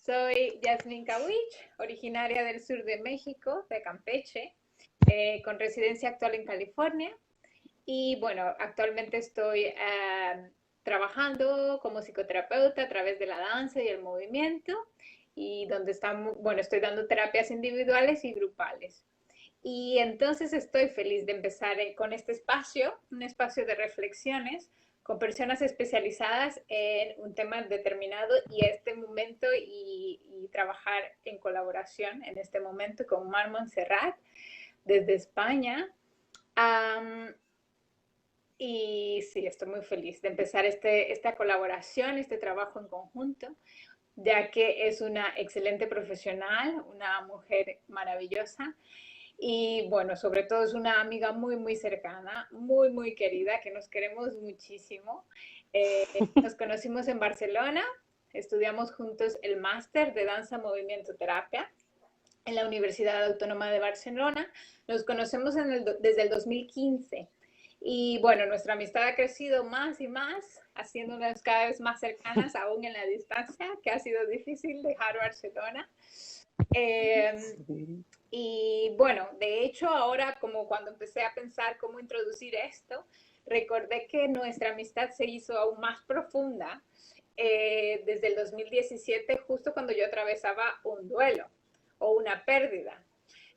Soy Yasmin Kawich, originaria del sur de México, de Campeche, con residencia actual en California. Y bueno, actualmente estoy trabajando como psicoterapeuta a través de la danza y el movimiento, y donde bueno, estoy dando terapias individuales y grupales. Y entonces estoy feliz de empezar con este espacio, un espacio de reflexiones con personas especializadas en un tema determinado y este momento y trabajar en colaboración en este momento con Mar Montserrat desde España. Um, y sí, estoy muy feliz de empezar esta colaboración, este trabajo en conjunto, ya que es una excelente profesional, una mujer maravillosa y bueno, sobre todo es una amiga muy, muy cercana, muy, muy querida, que nos queremos muchísimo. Nos conocimos en Barcelona, estudiamos juntos el máster de danza, movimiento, terapia en la Universidad Autónoma de Barcelona. Nos conocemos desde el 2015. Y bueno, nuestra amistad ha crecido más y más, haciéndonos cada vez más cercanas, aún en la distancia, que ha sido difícil dejar Barcelona. Y bueno, de hecho ahora como cuando empecé a pensar cómo introducir esto, recordé que nuestra amistad se hizo aún más profunda desde el 2017, justo cuando yo atravesaba un duelo o una pérdida.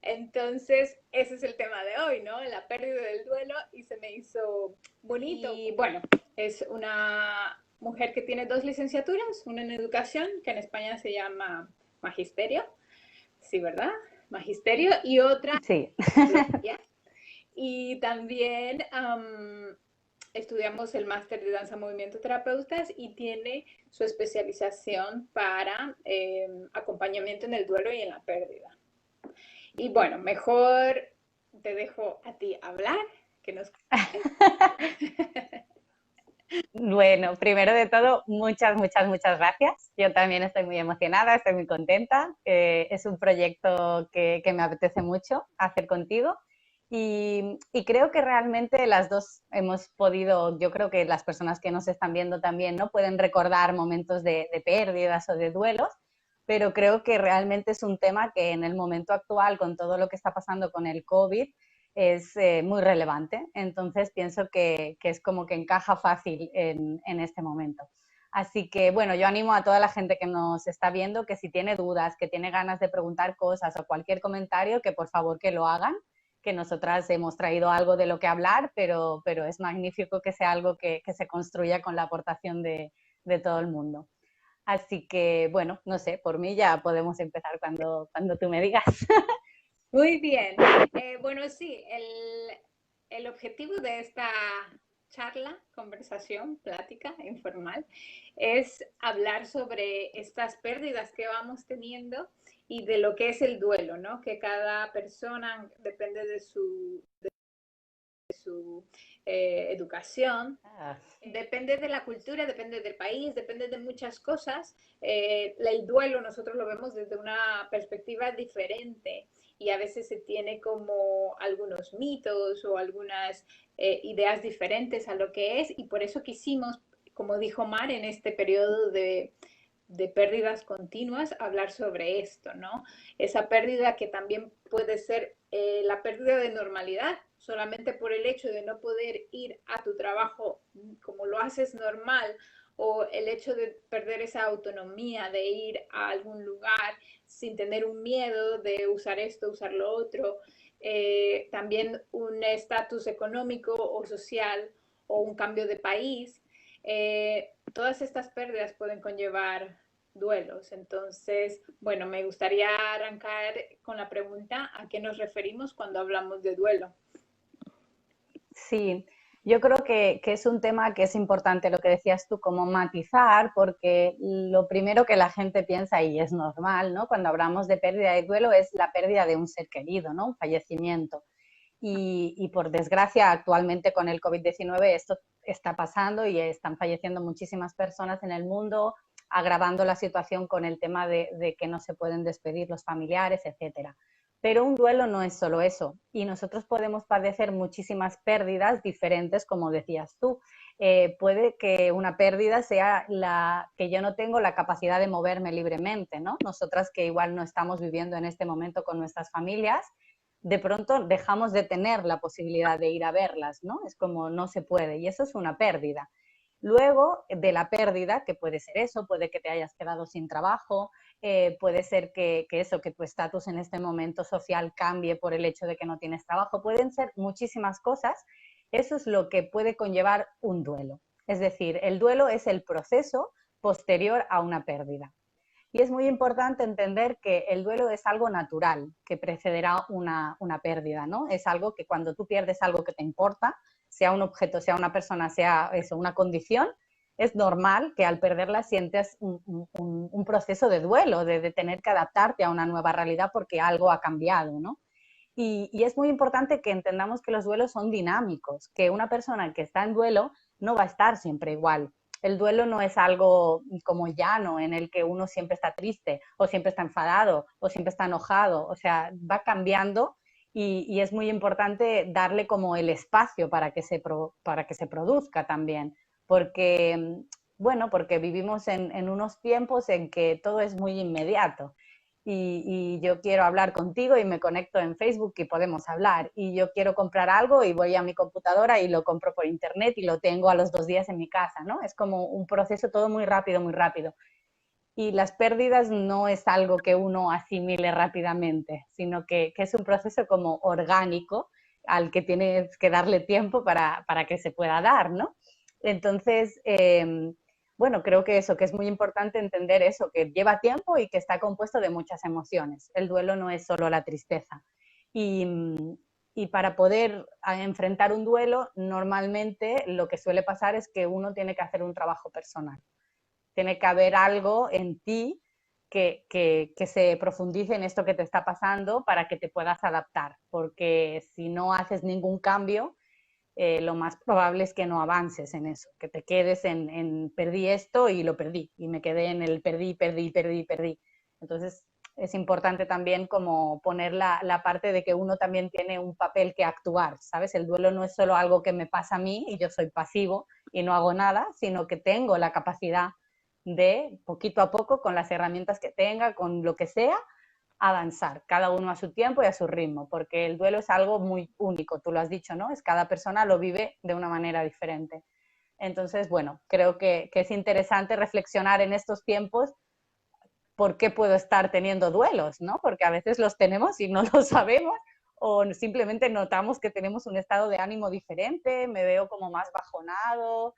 Entonces, ese es el tema de hoy, ¿no? La pérdida del duelo, y se me hizo bonito. Y bueno, es una mujer que tiene dos licenciaturas, una en educación, que en España se llama magisterio, sí, ¿verdad? Magisterio, y otra sí. psicología. Y también estudiamos el máster de danza, movimiento, terapeutas, y tiene su especialización para acompañamiento en el duelo y en la pérdida. Y bueno, mejor te dejo a ti hablar, que nos... Bueno, primero de todo, muchas, muchas, muchas gracias. Yo también estoy muy emocionada, estoy muy contenta. Es un proyecto que me apetece mucho hacer contigo y creo que realmente las dos hemos podido, yo creo que las personas que nos están viendo también, ¿no? Pueden recordar momentos de pérdidas o de duelos, pero creo que realmente es un tema que en el momento actual, con todo lo que está pasando con el COVID, es muy relevante. Entonces pienso que es como que encaja fácil en este momento. Así que, bueno, yo animo a toda la gente que nos está viendo que si tiene dudas, que tiene ganas de preguntar cosas o cualquier comentario, que por favor que lo hagan, que nosotras hemos traído algo de lo que hablar, pero es magnífico que sea algo que se construya con la aportación de todo el mundo. Así que, bueno, no sé, por mí ya podemos empezar cuando tú me digas. Muy bien. Bueno, sí, el objetivo de esta charla, conversación, plática informal, es hablar sobre estas pérdidas que vamos teniendo y de lo que es el duelo, ¿no? Que cada persona, depende de su educación, depende de la cultura, depende del país, depende de muchas cosas. El duelo nosotros lo vemos desde una perspectiva diferente y a veces se tiene como algunos mitos o algunas ideas diferentes a lo que es, y por eso quisimos, como dijo Mar, en este periodo de pérdidas continuas, hablar sobre esto, ¿no? Esa pérdida que también puede ser la pérdida de normalidad, solamente por el hecho de no poder ir a tu trabajo como lo haces normal, o el hecho de perder esa autonomía de ir a algún lugar sin tener un miedo de usar esto, usar lo otro, también un estatus económico o social o un cambio de país. Todas estas pérdidas pueden conllevar duelos. Entonces, bueno, me gustaría arrancar con la pregunta: ¿a qué nos referimos cuando hablamos de duelo? Sí, yo creo que es un tema que es importante lo que decías tú, como matizar, porque lo primero que la gente piensa, y es normal, ¿no? Cuando hablamos de pérdida y duelo, es la pérdida de un ser querido, ¿no? Un fallecimiento. Y por desgracia, actualmente con el COVID-19 esto está pasando y están falleciendo muchísimas personas en el mundo, agravando la situación con el tema de que no se pueden despedir los familiares, etcétera. Pero un duelo no es solo eso, y nosotros podemos padecer muchísimas pérdidas diferentes, como decías tú. Puede que una pérdida sea que yo no tengo la capacidad de moverme libremente, ¿no? Nosotras que igual no estamos viviendo en este momento con nuestras familias, de pronto dejamos de tener la posibilidad de ir a verlas, ¿no? Es como no se puede, y eso es una pérdida. Luego de la pérdida, que puede ser eso, puede que te hayas quedado sin trabajo, puede ser que tu estatus en este momento social cambie por el hecho de que no tienes trabajo, pueden ser muchísimas cosas. Eso es lo que puede conllevar un duelo. Es decir, el duelo es el proceso posterior a una pérdida. Y es muy importante entender que el duelo es algo natural, que precederá una pérdida, ¿no? Es algo que cuando tú pierdes algo que te importa, sea un objeto, sea una persona, sea eso, una condición, es normal que al perderla sientes un proceso de duelo, de tener que adaptarte a una nueva realidad porque algo ha cambiado, ¿no? Y es muy importante que entendamos que los duelos son dinámicos, que una persona que está en duelo no va a estar siempre igual. El duelo no es algo como llano en el que uno siempre está triste o siempre está enfadado o siempre está enojado, o sea, va cambiando y es muy importante darle como el espacio para que se produzca también, porque, bueno, porque vivimos en unos tiempos en que todo es muy inmediato y yo quiero hablar contigo y me conecto en Facebook y podemos hablar. Y yo quiero comprar algo y voy a mi computadora y lo compro por internet y lo tengo a los 2 días en mi casa, ¿no? Es como un proceso todo muy rápido, muy rápido. Y las pérdidas no es algo que uno asimile rápidamente, sino que es un proceso como orgánico al que tienes que darle tiempo para que se pueda dar, ¿no? Entonces, bueno, creo que eso, que es muy importante entender eso, que lleva tiempo y que está compuesto de muchas emociones. El duelo no es solo la tristeza. Y, y para poder enfrentar un duelo, normalmente lo que suele pasar es que uno tiene que hacer un trabajo personal. Tiene que haber algo en ti que se profundice en esto que te está pasando para que te puedas adaptar, porque si no haces ningún cambio, lo más probable es que no avances en eso, que te quedes en perdí esto y lo perdí, y me quedé en el perdí, perdí, perdí, perdí. Entonces es importante también como poner la parte de que uno también tiene un papel que actuar, ¿sabes? El duelo no es solo algo que me pasa a mí y yo soy pasivo y no hago nada, sino que tengo la capacidad de, poquito a poco, con las herramientas que tenga, con lo que sea, avanzar, cada uno a su tiempo y a su ritmo, porque el duelo es algo muy único, tú lo has dicho, ¿no? Es cada persona lo vive de una manera diferente. Entonces, bueno, creo que es interesante reflexionar en estos tiempos por qué puedo estar teniendo duelos, ¿no? Porque a veces los tenemos y no lo sabemos o simplemente notamos que tenemos un estado de ánimo diferente, me veo como más bajonado,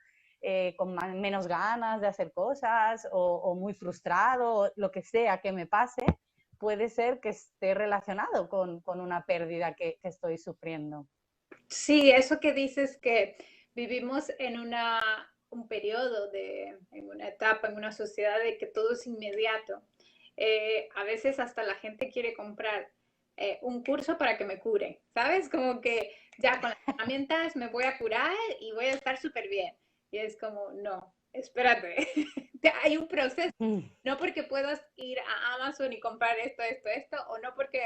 con menos ganas de hacer cosas o muy frustrado, lo que sea que me pase, puede ser que esté relacionado con una pérdida que estoy sufriendo. Sí, eso que dices que vivimos en un periodo, en una etapa, en una sociedad de que todo es inmediato. A veces hasta la gente quiere comprar un curso para que me cure, ¿sabes? Como que ya con las herramientas me voy a curar y voy a estar súper bien. Y es como, no, espérate, hay un proceso. Mm. No porque puedas ir a Amazon y comprar esto, esto, esto, o no porque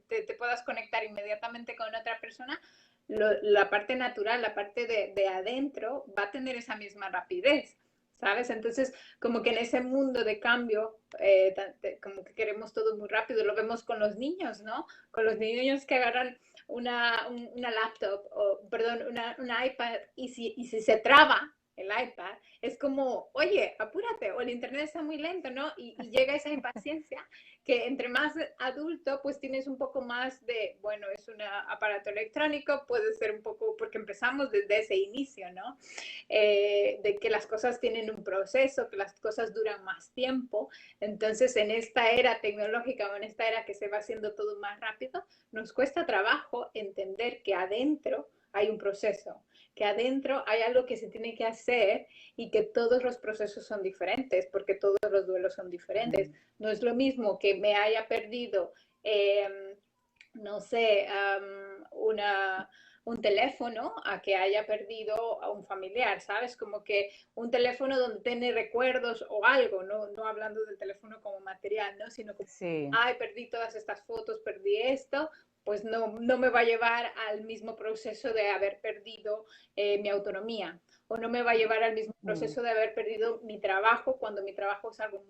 te puedas conectar inmediatamente con otra persona, la parte natural, la parte de adentro va a tener esa misma rapidez, ¿sabes? Entonces, como que en ese mundo de cambio, como que queremos todo muy rápido, lo vemos con los niños, ¿no? Con los niños que agarran una laptop, o perdón, una iPad, y si se traba el iPad, es como, oye, apúrate, o el internet está muy lento, ¿no? Y llega esa impaciencia que entre más adulto, pues tienes un poco más de, bueno, es un aparato electrónico, puede ser un poco, porque empezamos desde ese inicio, ¿no? De que las cosas tienen un proceso, que las cosas duran más tiempo. Entonces, en esta era tecnológica o en esta era que se va haciendo todo más rápido, nos cuesta trabajo entender que adentro hay un proceso, que adentro hay algo que se tiene que hacer y que todos los procesos son diferentes, porque todos los duelos son diferentes. No es lo mismo que me haya perdido, no sé, un teléfono a que haya perdido a un familiar, ¿sabes? Como que un teléfono donde tiene recuerdos o algo, no hablando del teléfono como material, ¿no? Sino como, Sí. ay, perdí todas estas fotos, perdí esto, pues no me va a llevar al mismo proceso de haber perdido mi autonomía o no me va a llevar al mismo Mm, proceso de haber perdido mi trabajo cuando mi trabajo es algo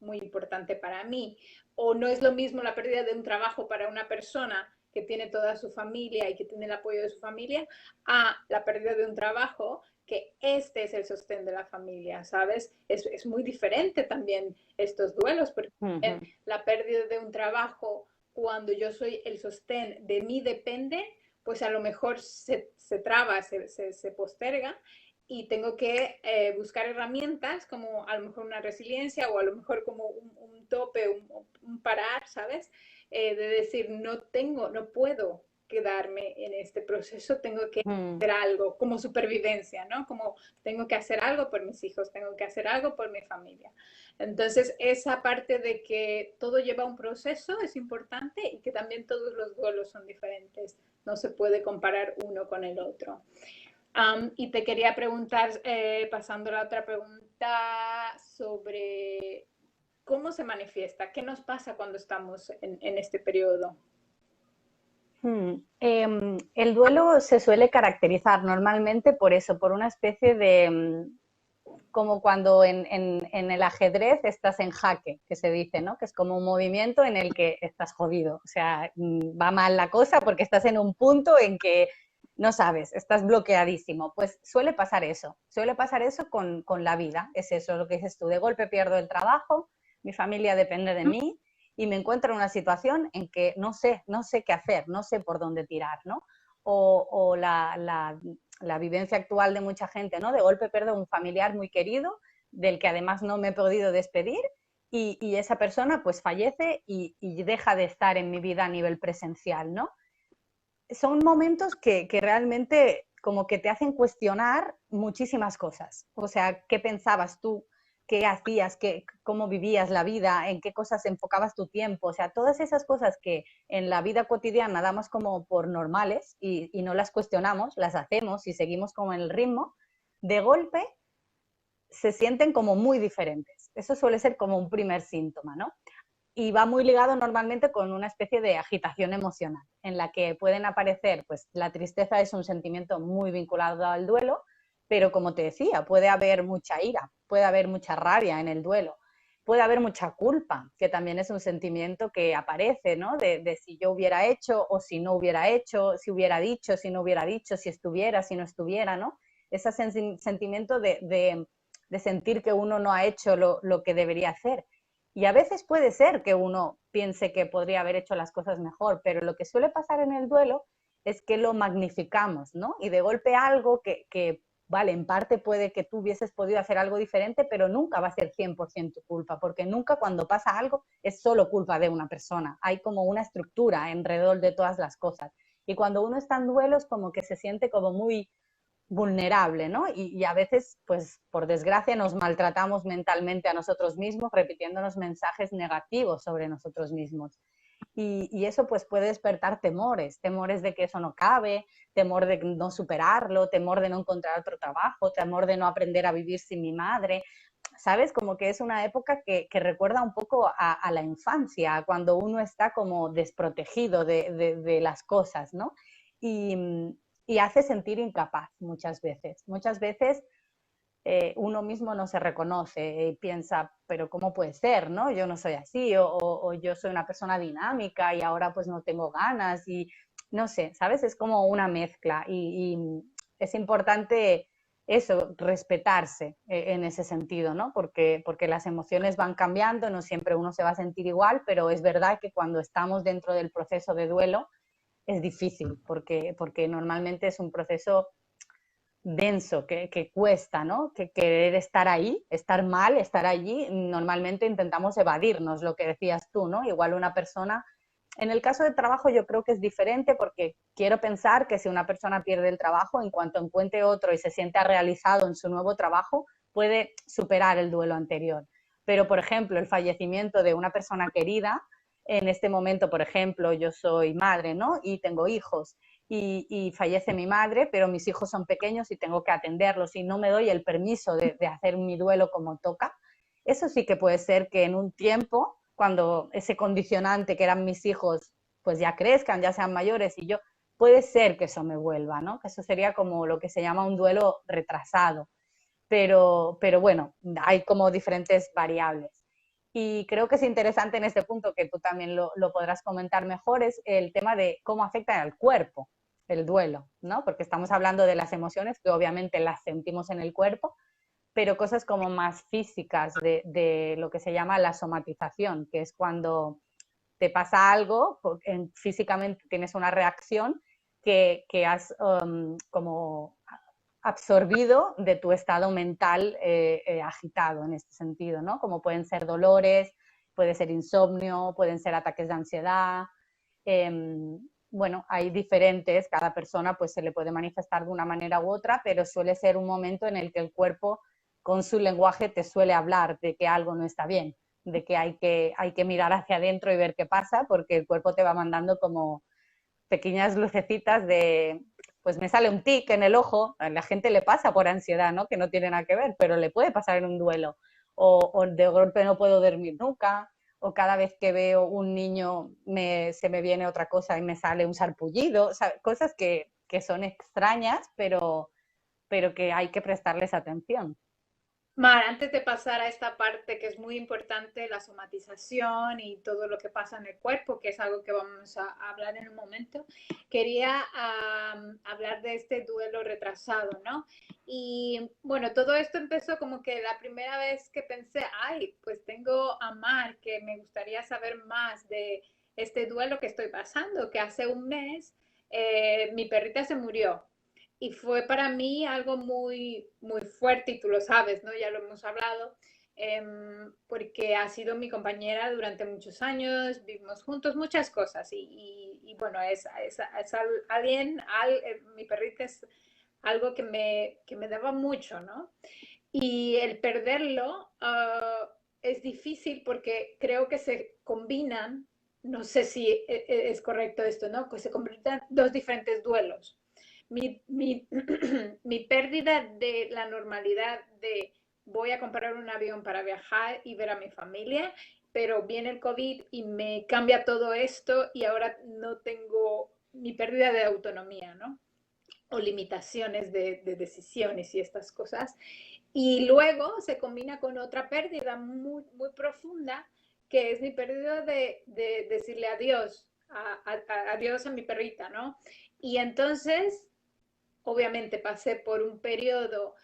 muy importante para mí. O no es lo mismo la pérdida de un trabajo para una persona que tiene toda su familia y que tiene el apoyo de su familia a la pérdida de un trabajo que este es el sostén de la familia, ¿sabes? Es muy diferente también estos duelos, porque ujú, la pérdida de un trabajo cuando yo soy el sostén de mí depende, pues a lo mejor se traba, se posterga y tengo que buscar herramientas como a lo mejor una resiliencia o a lo mejor como un tope, un parar, ¿sabes? De decir, no puedo quedarme en este proceso, tengo que mm. hacer algo como supervivencia, ¿no? Como tengo que hacer algo por mis hijos, tengo que hacer algo por mi familia. Entonces, esa parte de que todo lleva un proceso es importante y que también todos los duelos son diferentes. No se puede comparar uno con el otro. Y te quería preguntar, pasando a la otra pregunta, sobre cómo se manifiesta, qué nos pasa cuando estamos en este periodo. El duelo se suele caracterizar normalmente por eso, por una especie de, como cuando en el ajedrez estás en jaque, que se dice, ¿no? Que es como un movimiento en el que estás jodido, o sea, va mal la cosa porque estás en un punto en que no sabes, estás bloqueadísimo. Pues suele pasar eso con la vida, es eso lo que dices tú, de golpe pierdo el trabajo, mi familia depende de mí y me encuentro en una situación en que no sé qué hacer, no sé por dónde tirar, ¿no? O la vivencia actual de mucha gente, ¿no? De golpe pierdo un familiar muy querido, del que además no me he podido despedir, y esa persona pues fallece y deja de estar en mi vida a nivel presencial, ¿no? Son momentos que realmente como que te hacen cuestionar muchísimas cosas. O sea, ¿qué pensabas tú? ¿Qué hacías? ¿Cómo vivías la vida? ¿En qué cosas enfocabas tu tiempo? O sea, todas esas cosas que en la vida cotidiana damos como por normales y no las cuestionamos, las hacemos y seguimos como en el ritmo, de golpe se sienten como muy diferentes. Eso suele ser como un primer síntoma, ¿no? Y va muy ligado normalmente con una especie de agitación emocional, en la que pueden aparecer, pues la tristeza es un sentimiento muy vinculado al duelo, pero como te decía, puede haber mucha ira, puede haber mucha rabia en el duelo, puede haber mucha culpa, que también es un sentimiento que aparece, ¿no? De si yo hubiera hecho o si no hubiera hecho, si hubiera dicho, si no hubiera dicho, si estuviera, si no estuviera, ¿no? Ese sentimiento de sentir que uno no ha hecho lo que debería hacer. Y a veces puede ser que uno piense que podría haber hecho las cosas mejor, pero lo que suele pasar en el duelo es que lo magnificamos, ¿no? Y de golpe algo vale, en parte puede que tú hubieses podido hacer algo diferente, pero nunca va a ser 100% culpa, porque nunca cuando pasa algo es solo culpa de una persona. Hay como una estructura alrededor de todas las cosas. Y cuando uno está en duelo es como que se siente como muy vulnerable, ¿no? Y a veces, pues por desgracia, nos maltratamos mentalmente a nosotros mismos, repitiéndonos mensajes negativos sobre nosotros mismos. Y eso pues puede despertar temores, temores de que eso no cabe, temor de no superarlo, temor de no encontrar otro trabajo, temor de no aprender a vivir sin mi madre, ¿sabes? Como que es una época que recuerda un poco a la infancia, cuando uno está como desprotegido de las cosas, ¿no? Y, y hace sentir incapaz muchas veces. Muchas veces uno mismo no se reconoce y piensa, pero ¿cómo puede ser? ¿No? Yo no soy así o yo soy una persona dinámica y ahora pues no tengo ganas y no sé, ¿sabes? Es como una mezcla y es importante eso, respetarse en ese sentido, ¿no? Porque las emociones van cambiando, no siempre uno se va a sentir igual, pero es verdad que cuando estamos dentro del proceso de duelo es difícil porque normalmente es un proceso denso, que cuesta, ¿no? Que querer estar ahí, estar mal, estar allí, normalmente intentamos evadirnos, lo que decías tú, ¿no? Igual una persona, en el caso del trabajo yo creo que es diferente porque quiero pensar que si una persona pierde el trabajo, en cuanto encuentre otro y se sienta realizado en su nuevo trabajo, puede superar el duelo anterior. Pero, por ejemplo, el fallecimiento de una persona querida, en este momento, por ejemplo, yo soy madre, ¿no? Y tengo hijos y fallece mi madre, pero mis hijos son pequeños y tengo que atenderlos y no me doy el permiso de hacer mi duelo como toca. Eso sí que puede ser que en un tiempo, cuando ese condicionante que eran mis hijos, pues ya crezcan, ya sean mayores y yo, puede ser que eso me vuelva, ¿no? Que eso sería como lo que se llama un duelo retrasado. Pero bueno, hay como diferentes variables. Y creo que es interesante en este punto, que tú también lo podrás comentar mejor, es el tema de cómo afecta al cuerpo el duelo, ¿no? Porque estamos hablando de las emociones, que obviamente las sentimos en el cuerpo, pero cosas como más físicas de lo que se llama la somatización, que es cuando te pasa algo, físicamente tienes una reacción que has como absorbido de tu estado mental agitado en este sentido, ¿no? Como pueden ser dolores, puede ser insomnio, pueden ser ataques de ansiedad. Eh, bueno, hay diferentes, cada persona pues se le puede manifestar de una manera u otra, pero suele ser un momento en el que el cuerpo con su lenguaje te suele hablar de que algo no está bien, de que hay que mirar hacia adentro y ver qué pasa, porque el cuerpo te va mandando como pequeñas lucecitas de, pues me sale un tic en el ojo, a la gente le pasa por ansiedad, ¿no? Que no tiene nada que ver, pero le puede pasar en un duelo, o de golpe no puedo dormir nunca, o cada vez que veo un niño se me viene otra cosa y me sale un sarpullido, o sea, cosas que son extrañas, pero que hay que prestarles atención. Mar, antes de pasar a esta parte que es muy importante, la somatización y todo lo que pasa en el cuerpo, que es algo que vamos a hablar en un momento, quería hablar de este duelo retrasado, ¿no? Y bueno, todo esto empezó como que la primera vez que pensé, ay, pues tengo a Mar, que me gustaría saber más de este duelo que estoy pasando, que hace un mes mi perrita se murió. Y fue para mí algo muy, muy fuerte, y tú lo sabes, ¿no? Ya lo hemos hablado, porque ha sido mi compañera durante muchos años, vivimos juntos muchas cosas, y bueno, es alguien, mi perrita es algo que me daba mucho, ¿no? Y el perderlo es difícil porque creo que se combinan, no sé si es correcto esto, ¿no? Que se combinan dos diferentes duelos. Mi, mi pérdida de la normalidad de voy a comprar un avión para viajar y ver a mi familia, pero viene el COVID y me cambia todo esto y ahora no tengo mi pérdida de autonomía, ¿no? O limitaciones de decisiones y estas cosas. Y luego se combina con otra pérdida muy, muy profunda, que es mi pérdida de decirle adiós, adiós a mi perrita, ¿no? Y entonces obviamente pasé por un periodo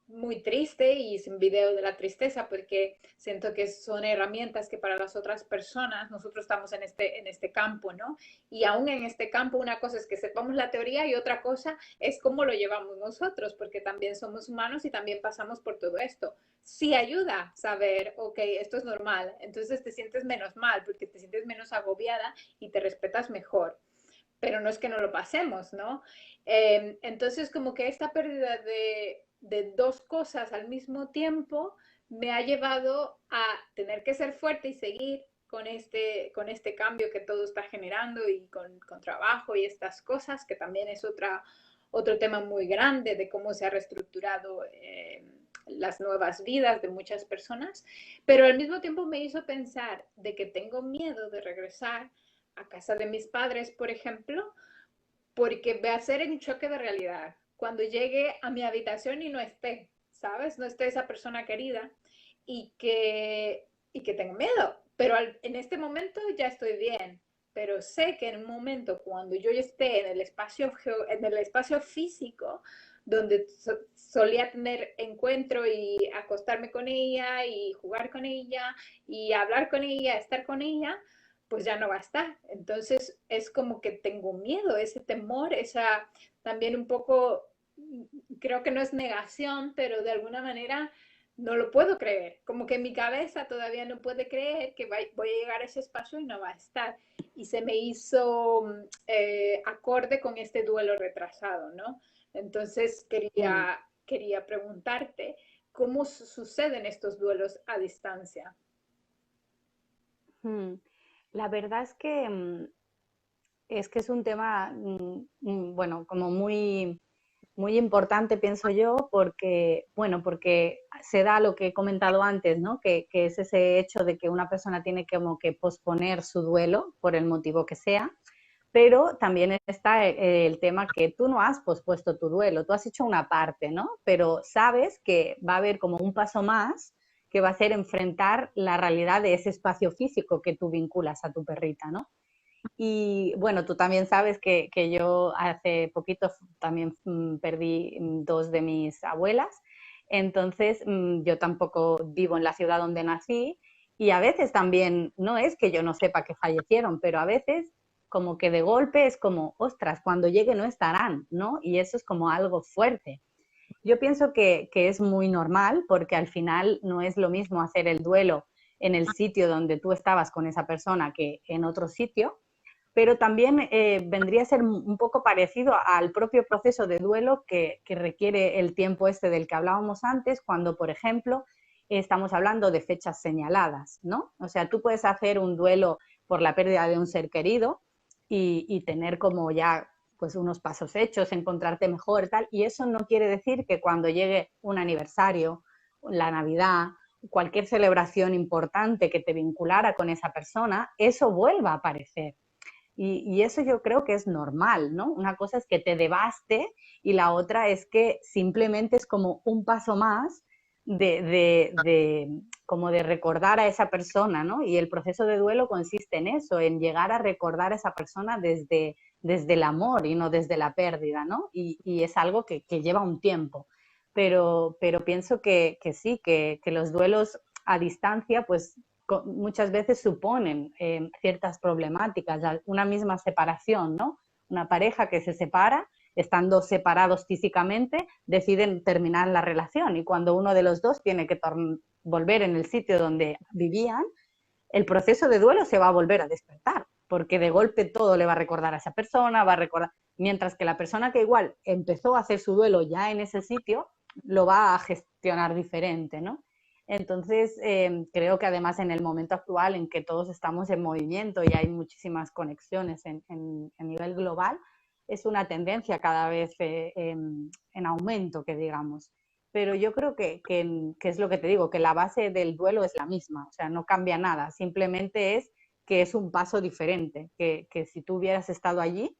muy triste y sin video de la tristeza porque siento que son herramientas que para las otras personas, nosotros estamos en este campo, ¿no? Y aún en este campo una cosa es que sepamos la teoría y otra cosa es cómo lo llevamos nosotros, porque también somos humanos y también pasamos por todo esto. Sí ayuda saber, ok, esto es normal, entonces te sientes menos mal porque te sientes menos agobiada y te respetas mejor, pero no es que no lo pasemos, ¿no? Entonces, como que esta pérdida de dos cosas al mismo tiempo me ha llevado a tener que ser fuerte y seguir con este cambio que todo está generando y con trabajo y estas cosas, que también es otro tema muy grande de cómo se ha reestructurado las nuevas vidas de muchas personas, pero al mismo tiempo me hizo pensar de que tengo miedo de regresar a casa de mis padres, por ejemplo, porque va a ser un choque de realidad. Cuando llegue a mi habitación y no esté, ¿sabes? No esté esa persona querida y que tengo miedo. Pero en este momento ya estoy bien. Pero sé que en un momento cuando yo esté en el espacio físico, donde solía tener encuentro y acostarme con ella y jugar con ella y hablar con ella, estar con ella, pues ya no va a estar. Entonces es como que tengo miedo, ese temor, esa también un poco, creo que no es negación, pero de alguna manera no lo puedo creer. Como que mi cabeza todavía no puede creer que voy a llegar a ese espacio y no va a estar. Y se me hizo acorde con este duelo retrasado, ¿no? Entonces Mm. quería preguntarte cómo suceden estos duelos a distancia. Mm. La verdad es que es que es un tema, bueno, como muy importante, pienso yo, porque, bueno, porque se da lo que he comentado antes, ¿no? Que es ese hecho de que una persona tiene como que posponer su duelo por el motivo que sea, pero también está el tema que tú no has pospuesto tu duelo, tú has hecho una parte, ¿no? Pero sabes que va a haber como un paso más que va a ser enfrentar la realidad de ese espacio físico que tú vinculas a tu perrita, ¿no? Y bueno, tú también sabes que yo hace poquito también perdí dos de mis abuelas, entonces yo tampoco vivo en la ciudad donde nací y a veces también, no es que yo no sepa que fallecieron, pero a veces como que de golpe es como, ostras, cuando llegue no estarán, ¿no? Y eso es como algo fuerte. Yo pienso que es muy normal porque al final no es lo mismo hacer el duelo en el sitio donde tú estabas con esa persona que en otro sitio, pero también vendría a ser un poco parecido al propio proceso de duelo que requiere el tiempo este del que hablábamos antes, cuando, por ejemplo, estamos hablando de fechas señaladas, ¿no? O sea, tú puedes hacer un duelo por la pérdida de un ser querido y tener como ya pues unos pasos hechos, encontrarte mejor y tal, y eso no quiere decir que cuando llegue un aniversario, la Navidad, cualquier celebración importante que te vinculara con esa persona, eso vuelva a aparecer. Y eso yo creo que es normal, ¿no? Una cosa es que te devaste y la otra es que simplemente es como un paso más como de recordar a esa persona, ¿no? Y el proceso de duelo consiste en eso, en llegar a recordar a esa persona desde el amor y no desde la pérdida, ¿no? Y es algo que lleva un tiempo. Pero pienso que sí, que los duelos a distancia, pues muchas veces suponen ciertas problemáticas, una misma separación, ¿no? Una pareja que se separa, estando separados físicamente, deciden terminar la relación y cuando uno de los dos tiene que volver en el sitio donde vivían, el proceso de duelo se va a volver a despertar, porque de golpe todo le va a recordar a esa persona, va a recordar, mientras que la persona que igual empezó a hacer su duelo ya en ese sitio, lo va a gestionar diferente, ¿no? Entonces, creo que además en el momento actual en que todos estamos en movimiento y hay muchísimas conexiones a nivel global, es una tendencia cada vez en aumento, que digamos. Pero yo creo que es lo que te digo, que la base del duelo es la misma, o sea, no cambia nada, simplemente es que es un paso diferente, que si tú hubieras estado allí,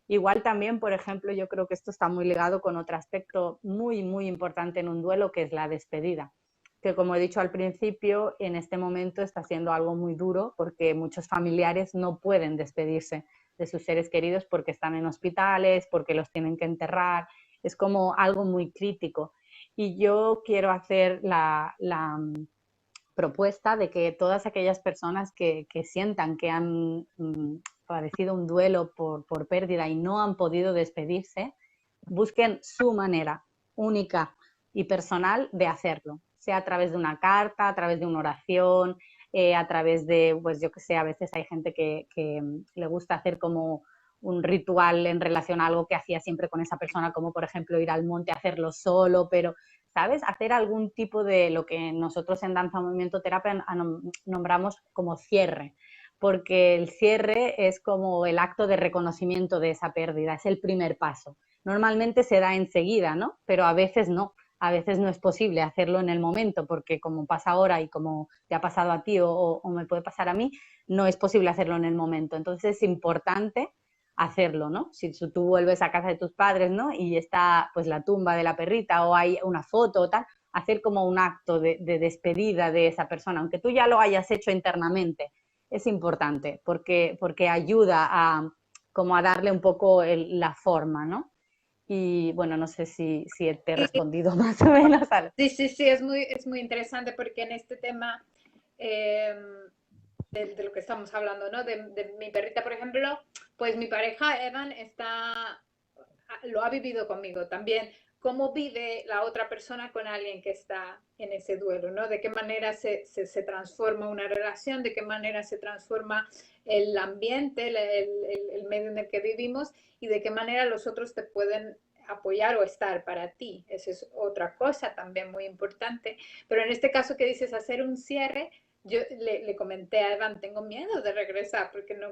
igual también, por ejemplo, yo creo que esto está muy ligado con otro aspecto muy importante en un duelo, que es la despedida, que como he dicho al principio, en este momento está siendo algo muy duro porque muchos familiares no pueden despedirse de sus seres queridos porque están en hospitales, porque los tienen que enterrar, es como algo muy crítico. Y yo quiero hacer la propuesta de que todas aquellas personas que sientan que han padecido un duelo por pérdida y no han podido despedirse, busquen su manera única y personal de hacerlo, sea a través de una carta, a través de una oración, a través de, pues yo que sé, a veces hay gente que le gusta hacer como un ritual en relación a algo que hacía siempre con esa persona, como por ejemplo ir al monte a hacerlo solo, pero ¿sabes? Hacer algún tipo de lo que nosotros en danza movimiento terapia nombramos como cierre, porque el cierre es como el acto de reconocimiento de esa pérdida, es el primer paso. Normalmente se da enseguida, ¿no? Pero a veces no. A veces no es posible hacerlo en el momento porque como pasa ahora y como te ha pasado a ti o me puede pasar a mí, no es posible hacerlo en el momento. Entonces es importante hacerlo, ¿no? Si tú vuelves a casa de tus padres, ¿no? Y está pues la tumba de la perrita o hay una foto o tal, hacer como un acto de despedida de esa persona, aunque tú ya lo hayas hecho internamente, es importante porque ayuda a como a darle un poco la forma, ¿no? Y bueno, no sé si te he respondido más o menos a... Sí, sí, sí, es muy interesante porque en este tema eh, de lo que estamos hablando, ¿no? De mi perrita, por ejemplo, pues mi pareja Evan lo ha vivido conmigo también. ¿Cómo vive la otra persona con alguien que está en ese duelo, ¿no? De qué manera se transforma una relación, de qué manera se transforma el ambiente, el medio en el que vivimos y de qué manera los otros te pueden apoyar o estar para ti. Esa es otra cosa también muy importante. Pero en este caso que dices hacer un cierre, yo le comenté a Evan, tengo miedo de regresar porque no,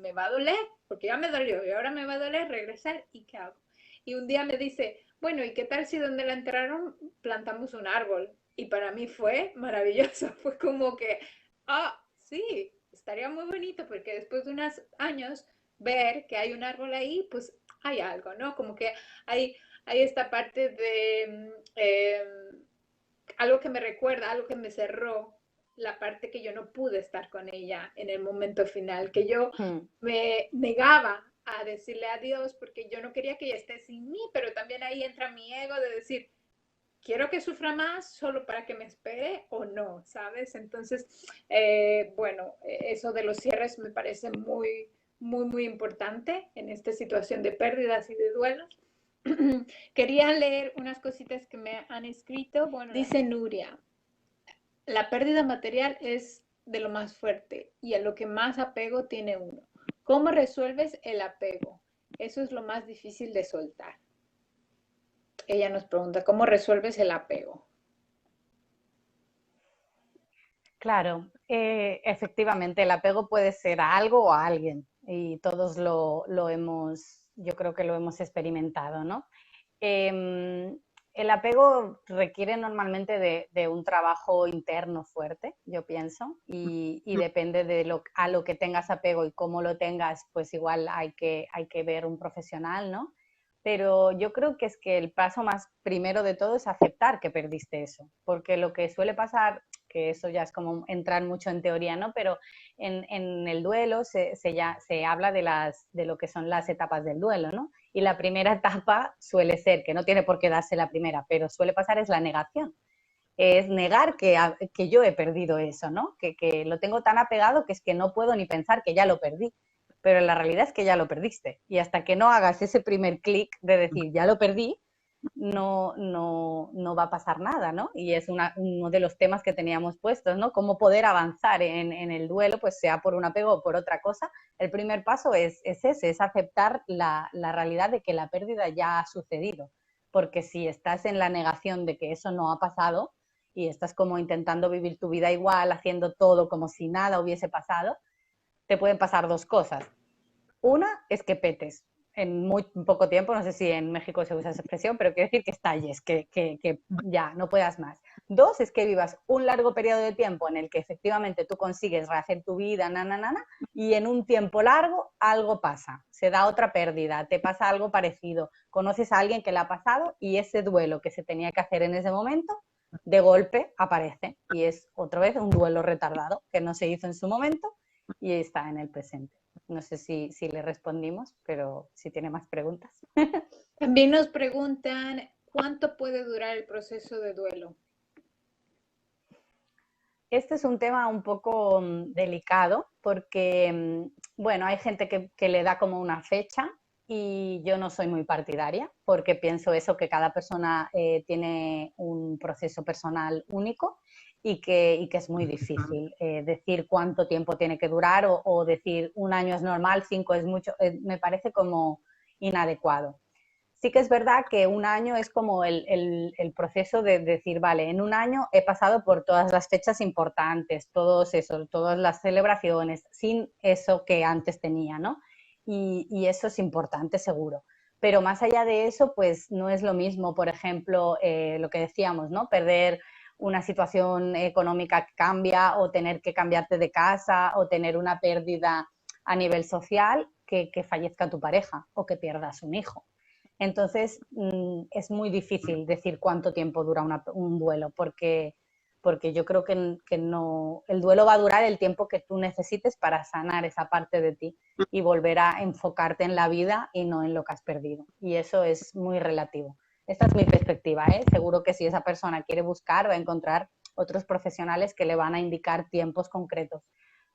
me va a doler, porque ya me dolió y ahora me va a doler regresar. ¿Y qué hago? Y un día me dice, bueno, ¿y qué tal si donde la enterraron plantamos un árbol? Y para mí fue maravilloso, fue como que, ah, sí, estaría muy bonito porque después de unos años ver que hay un árbol ahí, pues hay algo, ¿no? Como que hay esta parte de algo que me recuerda, algo que me cerró la parte que yo no pude estar con ella en el momento final, que yo Mm. me negaba a decirle adiós porque yo no quería que ella esté sin mí, pero también ahí entra mi ego de decir, quiero que sufra más solo para que me espere o no, ¿sabes? Entonces, bueno, eso de los cierres me parece muy, muy, muy importante en esta situación de pérdidas y de duelos. Quería leer unas cositas que me han escrito. Bueno, dice Nuria, la pérdida material es de lo más fuerte y a lo que más apego tiene uno. ¿Cómo resuelves el apego? Eso es lo más difícil de soltar. Ella nos pregunta, ¿cómo resuelves el apego? Claro, efectivamente, el apego puede ser a algo o a alguien y todos lo hemos, yo creo que lo hemos experimentado, ¿no? Em, el apego requiere normalmente de un trabajo interno fuerte, yo pienso, y depende de a lo que tengas apego y cómo lo tengas, pues igual hay que ver un profesional, ¿no? Pero yo creo que es que el paso más primero de todo es aceptar que perdiste eso, porque lo que suele pasar, que eso ya es como entrar mucho en teoría, ¿no? Pero en el duelo se habla de lo que son las etapas del duelo, ¿no? Y la primera etapa suele ser, que no tiene por qué darse la primera, pero suele pasar es la negación. Es negar que yo he perdido eso, ¿no? Que lo tengo tan apegado que es que no puedo ni pensar que ya lo perdí. Pero la realidad es que ya lo perdiste. Y hasta que no hagas ese primer clic de decir, ya lo perdí, no va a pasar nada, ¿no? Y es uno de los temas que teníamos puestos, ¿no? Cómo poder avanzar en el duelo, pues sea por un apego o por otra cosa. El primer paso es ese, es aceptar la realidad de que la pérdida ya ha sucedido. Porque si estás en la negación de que eso no ha pasado y estás como intentando vivir tu vida igual, haciendo todo como si nada hubiese pasado, te pueden pasar dos cosas. Una es que petes en muy poco tiempo, no sé si en México se usa esa expresión, pero quiere decir que estalles, que ya no puedas más. Dos es que vivas un largo periodo de tiempo en el que efectivamente tú consigues rehacer tu vida, y en un tiempo largo algo pasa, se da otra pérdida, te pasa algo parecido, conoces a alguien que le ha pasado y ese duelo que se tenía que hacer en ese momento, de golpe aparece y es otra vez un duelo retardado que no se hizo en su momento y está en el presente. No sé si le respondimos, pero si tiene más preguntas. También nos preguntan, ¿cuánto puede durar el proceso de duelo? Este es un tema un poco delicado porque, bueno, hay gente que le da como una fecha y yo no soy muy partidaria porque pienso eso, que cada persona tiene un proceso personal único y que es muy difícil decir cuánto tiempo tiene que durar o decir un año es normal, 5 es mucho, me parece como inadecuado. Sí que es verdad que un año es como el proceso de decir, vale, en un año he pasado por todas las fechas importantes, todos eso, todas las celebraciones, sin eso que antes tenía, ¿no? Y eso es importante, seguro. Pero más allá de eso, pues no es lo mismo, por ejemplo, lo que decíamos, ¿no? Perder una situación económica que cambia o tener que cambiarte de casa o tener una pérdida a nivel social que fallezca tu pareja o que pierdas un hijo. Entonces, es muy difícil decir cuánto tiempo dura un duelo, porque yo creo que no, el duelo va a durar el tiempo que tú necesites para sanar esa parte de ti y volver a enfocarte en la vida y no en lo que has perdido. Y eso es muy relativo. Esta es mi perspectiva, ¿eh? Seguro que si esa persona quiere buscar, va a encontrar otros profesionales que le van a indicar tiempos concretos.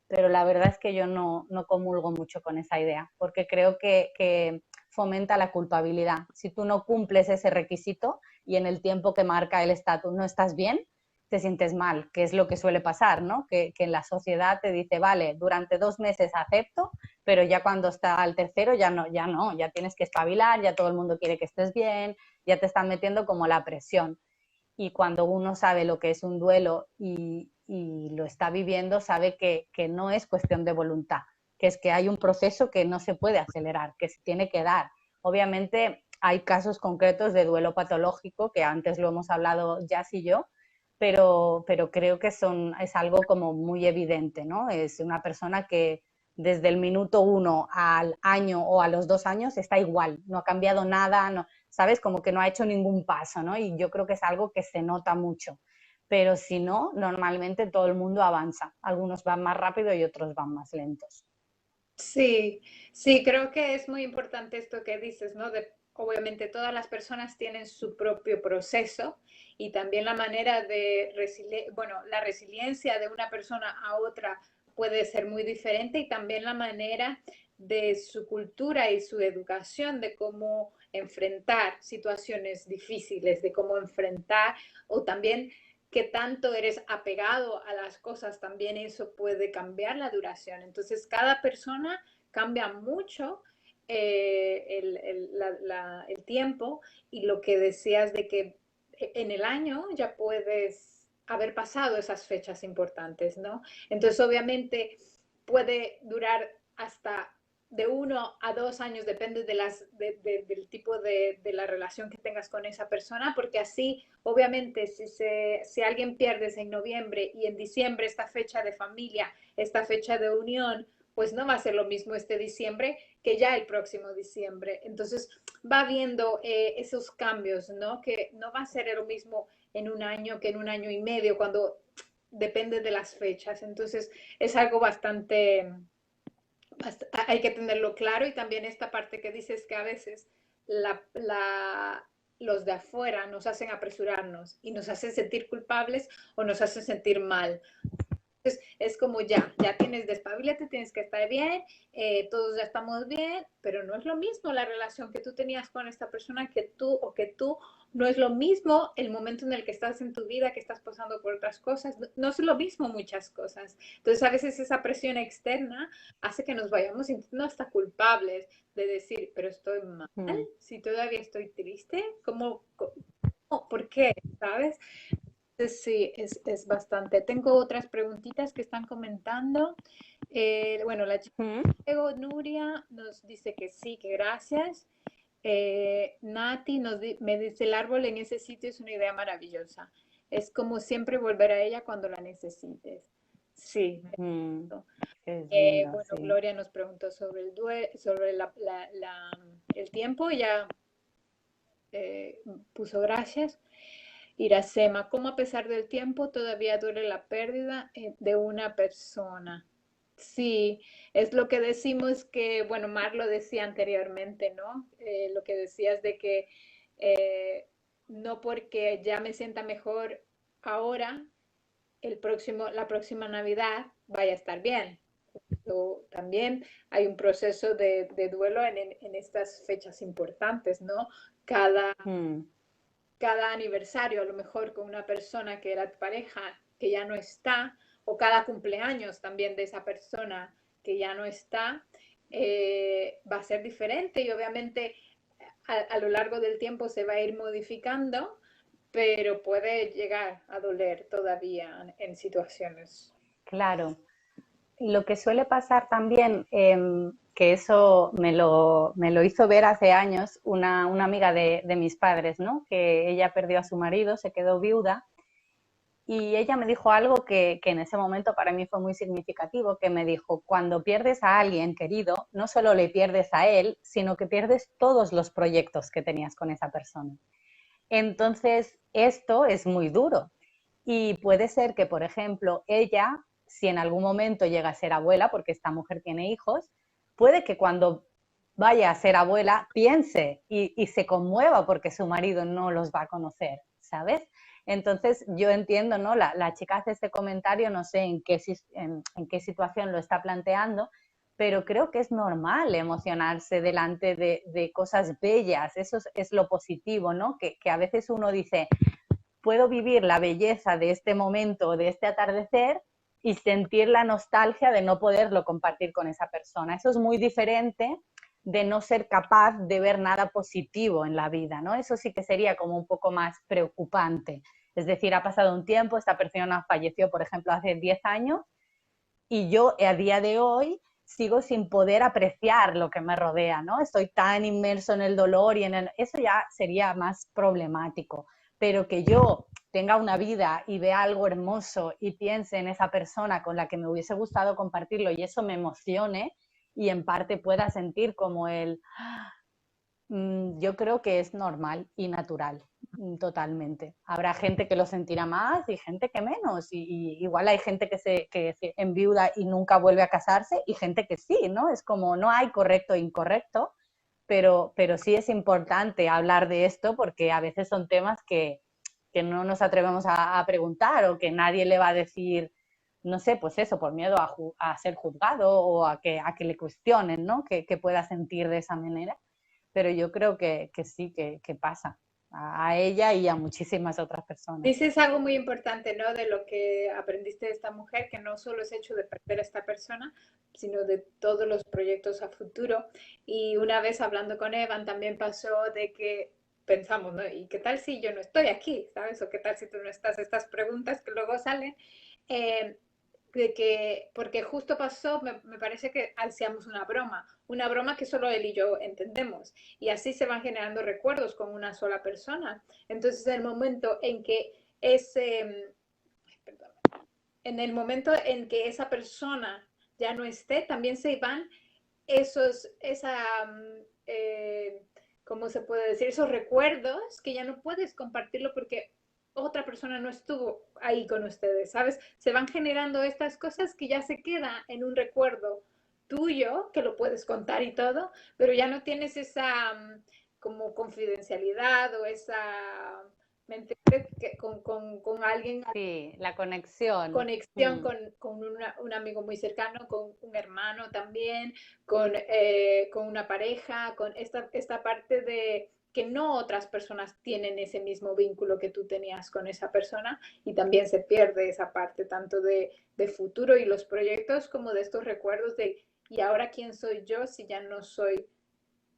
Pero la verdad es que yo no comulgo mucho con esa idea, porque creo que fomenta la culpabilidad. Si tú no cumples ese requisito y en el tiempo que marca el estatus no estás bien, te sientes mal, que es lo que suele pasar, ¿no? Que en la sociedad te dice, vale, durante 2 meses acepto, pero ya cuando está al tercero ya tienes que espabilar, ya todo el mundo quiere que estés bien, ya te están metiendo como la presión. Y cuando uno sabe lo que es un duelo y lo está viviendo sabe que no es cuestión de voluntad, que es que hay un proceso que no se puede acelerar, que se tiene que dar. Obviamente hay casos concretos de duelo patológico, que antes lo hemos hablado Jazz y yo, pero creo que es algo como muy evidente, ¿no? Es una persona que desde el minuto 1 al año o a los 2 años está igual, no ha cambiado nada, no, ¿sabes? Como que no ha hecho ningún paso, ¿no? Y yo creo que es algo que se nota mucho. Pero si no, normalmente todo el mundo avanza. Algunos van más rápido y otros van más lentos. Sí, sí, creo que es muy importante esto que dices, ¿no? Obviamente todas las personas tienen su propio proceso y también la manera de, bueno, la resiliencia de una persona a otra puede ser muy diferente y también la manera de su cultura y su educación, de cómo enfrentar situaciones difíciles, de cómo enfrentar o también qué tanto eres apegado a las cosas, también eso puede cambiar la duración. Entonces, cada persona cambia mucho el tiempo y lo que decías de que en el año ya puedes haber pasado esas fechas importantes, ¿no? Entonces, obviamente, puede durar hasta de 1 a 2 años, depende del tipo de la relación que tengas con esa persona, porque así, obviamente, si alguien pierdes en noviembre y en diciembre esta fecha de familia, esta fecha de unión, pues no va a ser lo mismo este diciembre que ya el próximo diciembre. Entonces va viendo esos cambios, ¿no? Que no va a ser lo mismo en un año que en un año y medio, cuando depende de las fechas. Entonces es algo bastante, hay que tenerlo claro y también esta parte que dices que a veces los de afuera nos hacen apresurarnos y nos hacen sentir culpables o nos hacen sentir mal. Entonces, es como ya tienes despabilate, tienes que estar bien, todos ya estamos bien, pero no es lo mismo la relación que tú tenías con esta persona que tú, no es lo mismo el momento en el que estás en tu vida, que estás pasando por otras cosas, no es lo mismo muchas cosas. Entonces, a veces esa presión externa hace que nos vayamos sintiendo hasta culpables de decir, pero estoy mal, Mm. si todavía estoy triste, ¿cómo? ¿Por qué? ¿Sabes? Sí, es bastante. Tengo otras preguntitas que están comentando. Bueno, la chica Mm. Nuria nos dice que sí, que gracias. Nati me dice, el árbol en ese sitio es una idea maravillosa. Es como siempre volver a ella cuando la necesites. Sí. Mm. Es lindo, Bueno, sí. Gloria nos preguntó sobre sobre el tiempo, ya puso gracias. Iracema, ¿cómo a pesar del tiempo todavía duele la pérdida de una persona? Sí, es lo que decimos que, bueno, Mar lo decía anteriormente, ¿no? Lo que decías de que no porque ya me sienta mejor ahora, la próxima Navidad vaya a estar bien. También hay un proceso de duelo en estas fechas importantes, ¿no? Cada Mm. cada aniversario, a lo mejor con una persona que era tu pareja, que ya no está, o cada cumpleaños también de esa persona que ya no está, va a ser diferente y obviamente a lo largo del tiempo se va a ir modificando, pero puede llegar a doler todavía en situaciones. Claro. Lo que suele pasar también, que eso me lo hizo ver hace años una amiga de mis padres, ¿no? Que ella perdió a su marido, se quedó viuda, y ella me dijo algo que en ese momento para mí fue muy significativo, que me dijo, cuando pierdes a alguien querido, no solo le pierdes a él, sino que pierdes todos los proyectos que tenías con esa persona. Entonces, esto es muy duro. Y puede ser que, por ejemplo, ella, si en algún momento llega a ser abuela, porque esta mujer tiene hijos, puede que cuando vaya a ser abuela piense y se conmueva porque su marido no los va a conocer, ¿sabes? Entonces yo entiendo, ¿no? La chica hace este comentario, no sé en qué situación lo está planteando, pero creo que es normal emocionarse delante de cosas bellas, eso es lo positivo, ¿no? Que a veces uno dice, puedo vivir la belleza de este momento, de este atardecer, y sentir la nostalgia de no poderlo compartir con esa persona. Eso es muy diferente de no ser capaz de ver nada positivo en la vida, ¿no? Eso sí que sería como un poco más preocupante. Es decir, ha pasado un tiempo, esta persona falleció, por ejemplo, hace 10 años y yo a día de hoy sigo sin poder apreciar lo que me rodea, ¿no? Estoy tan inmerso en el dolor y eso ya sería más problemático, pero que yo tenga una vida y vea algo hermoso y piense en esa persona con la que me hubiese gustado compartirlo y eso me emocione y en parte pueda sentir como yo creo que es normal y natural, totalmente. Habrá gente que lo sentirá más y gente que menos. Y igual hay gente que se enviuda y nunca vuelve a casarse y gente que sí, ¿no? Es como no hay correcto e incorrecto, pero sí es importante hablar de esto porque a veces son temas que no nos atrevemos a preguntar o que nadie le va a decir, no sé, pues eso, por miedo a ser juzgado o a que le cuestionen, ¿no? Que pueda sentir de esa manera, pero yo creo que sí, que pasa a ella y a muchísimas otras personas. Dices algo muy importante, ¿no? De lo que aprendiste de esta mujer, que no solo es hecho de perder a esta persona, sino de todos los proyectos a futuro. Y una vez hablando con Evan también pasó de que pensamos, ¿no? ¿Y qué tal si yo no estoy aquí? ¿Sabes? ¿O qué tal si tú no estás? Estas preguntas que luego salen. Eh, de que, porque justo pasó, me parece que hacíamos una broma que solo él y yo entendemos, y así se van generando recuerdos con una sola persona. Entonces, el momento en que ese, perdón, en el momento en que esa persona ya no esté, también se van esa, ¿cómo se puede decir? Esos recuerdos que ya no puedes compartirlo porque otra persona no estuvo ahí con ustedes, ¿sabes? Se van generando estas cosas que ya se queda en un recuerdo tuyo, que lo puedes contar y todo, pero ya no tienes esa como confidencialidad o esa, ¿me entiendes? Que con alguien Sí, la conexión. conexión Mm. con un amigo muy cercano, con un hermano también, con una pareja, con esta parte de que no otras personas tienen ese mismo vínculo que tú tenías con esa persona y también se pierde esa parte tanto de futuro y los proyectos como de estos recuerdos de, ¿y ahora quién soy yo si ya no soy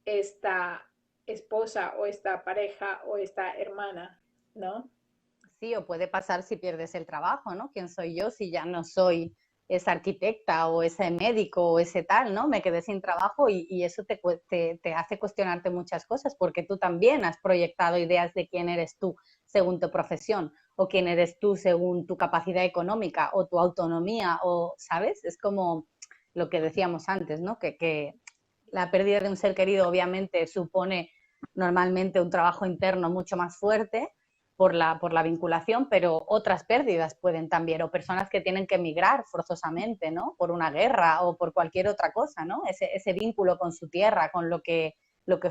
esta esposa o esta pareja o esta hermana, ¿no? Sí, o puede pasar si pierdes el trabajo, ¿no? ¿Quién soy yo si ya no soy esa arquitecta o ese médico o ese tal, ¿no? Me quedé sin trabajo y eso te hace cuestionarte muchas cosas porque tú también has proyectado ideas de quién eres tú según tu profesión o quién eres tú según tu capacidad económica o tu autonomía o, ¿sabes? Es como lo que decíamos antes, ¿no? Que la pérdida de un ser querido obviamente supone normalmente un trabajo interno mucho más fuerte por la vinculación, pero otras pérdidas pueden también, o personas que tienen que emigrar forzosamente, ¿no? Por una guerra o por cualquier otra cosa, ¿no? Ese vínculo con su tierra, con lo que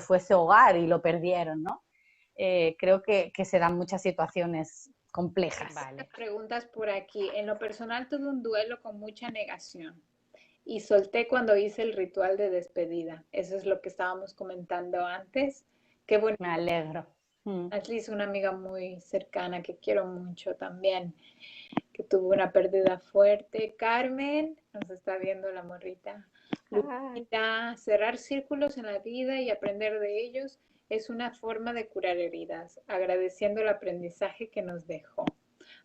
fue su hogar y lo perdieron, ¿no? Creo que se dan muchas situaciones complejas. Vale. Preguntas por aquí. En lo personal tuve un duelo con mucha negación y solté cuando hice el ritual de despedida. Eso es lo que estábamos comentando antes. Qué bonito. Me alegro. Mm. Ashley es una amiga muy cercana que quiero mucho también, que tuvo una pérdida fuerte. Carmen, nos está viendo la morrita. Lupita, cerrar círculos en la vida y aprender de ellos es una forma de curar heridas, agradeciendo el aprendizaje que nos dejó.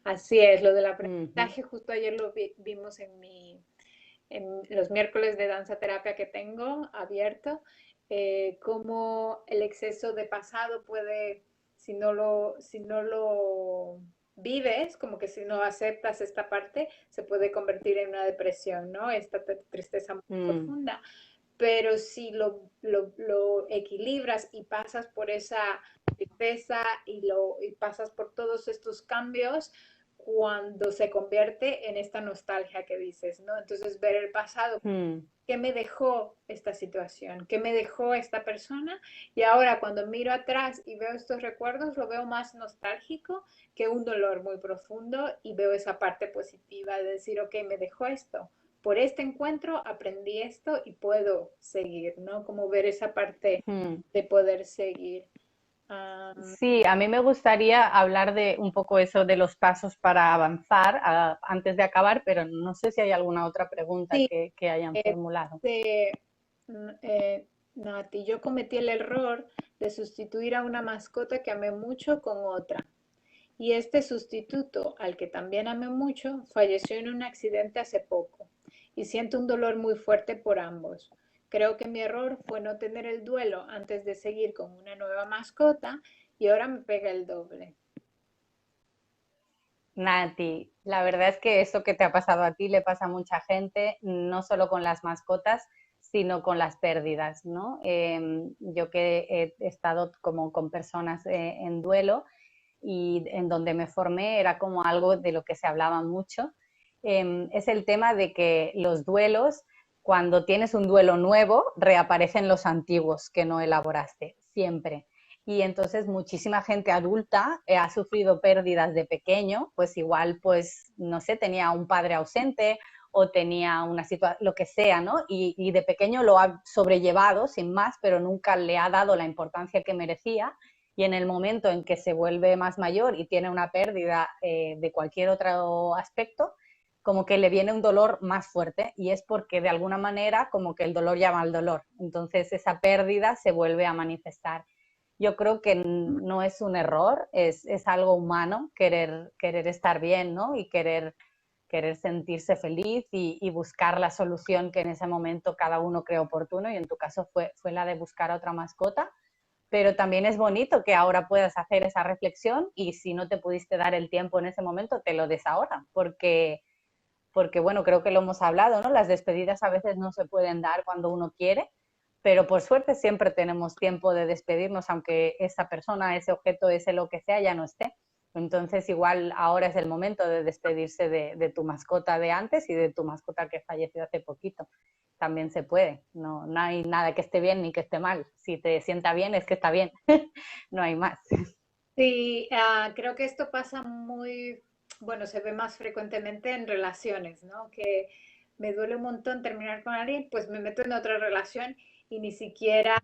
Así es, lo del aprendizaje, justo ayer lo vimos en los miércoles de danza terapia que tengo abierto, cómo el exceso de pasado puede, si no lo vives, como que si no aceptas esta parte, se puede convertir en una depresión, ¿no? Esta tristeza muy profunda. Pero si lo equilibras y pasas por esa tristeza y pasas por todos estos cambios, cuando se convierte en esta nostalgia que dices, ¿no? Entonces ver el pasado, ¿qué me dejó esta situación? ¿Qué me dejó esta persona? Y ahora cuando miro atrás y veo estos recuerdos, lo veo más nostálgico que un dolor muy profundo y veo esa parte positiva de decir, ok, me dejó esto. Por este encuentro aprendí esto y puedo seguir, ¿no? Como ver esa parte de poder seguir. Sí, a mí me gustaría hablar de un poco eso de los pasos para avanzar antes de acabar, pero no sé si hay alguna otra pregunta Sí, que hayan formulado. Nati, yo cometí el error de sustituir a una mascota que amé mucho con otra. y este sustituto, al que también amé mucho, falleció en un accidente hace poco y siento un dolor muy fuerte por ambos. Creo que mi error fue no tener el duelo antes de seguir con una nueva mascota y ahora me pega el doble. Nati, la verdad es que eso que te ha pasado a ti le pasa a mucha gente, no solo con las mascotas, sino con las pérdidas, ¿no? Yo que he estado como con personas en duelo y en donde me formé era como algo de lo que se hablaba mucho. Es el tema de que los duelos, cuando tienes un duelo nuevo, reaparecen los antiguos que no elaboraste, siempre. Y entonces muchísima gente adulta ha sufrido pérdidas de pequeño, pues igual, pues, no sé, tenía un padre ausente o tenía una situación, lo que sea, ¿no? Y de pequeño lo ha sobrellevado sin más, pero nunca le ha dado la importancia que merecía y en el momento en que se vuelve más mayor y tiene una pérdida de cualquier otro aspecto, como que le viene un dolor más fuerte y es porque de alguna manera como que el dolor llama al dolor. Entonces esa pérdida se vuelve a manifestar. Yo creo que no es un error, es algo humano querer estar bien, ¿no? Y querer sentirse feliz y buscar la solución que en ese momento cada uno cree oportuno y en tu caso fue la de buscar a otra mascota, pero también es bonito que ahora puedas hacer esa reflexión y si no te pudiste dar el tiempo en ese momento, te lo des ahora, porque bueno, creo que lo hemos hablado, ¿no? Las despedidas a veces no se pueden dar cuando uno quiere, pero por suerte siempre tenemos tiempo de despedirnos, aunque esa persona, ese objeto, ese lo que sea, ya no esté. Entonces, igual ahora es el momento de despedirse de tu mascota de antes y de tu mascota que falleció hace poquito. También se puede. No, no hay nada que esté bien ni que esté mal. Si te sienta bien, es que está bien. No hay más. Sí, creo que esto pasa muy, bueno, se ve más frecuentemente en relaciones, ¿no? Que me duele un montón terminar con alguien, pues me meto en otra relación y ni siquiera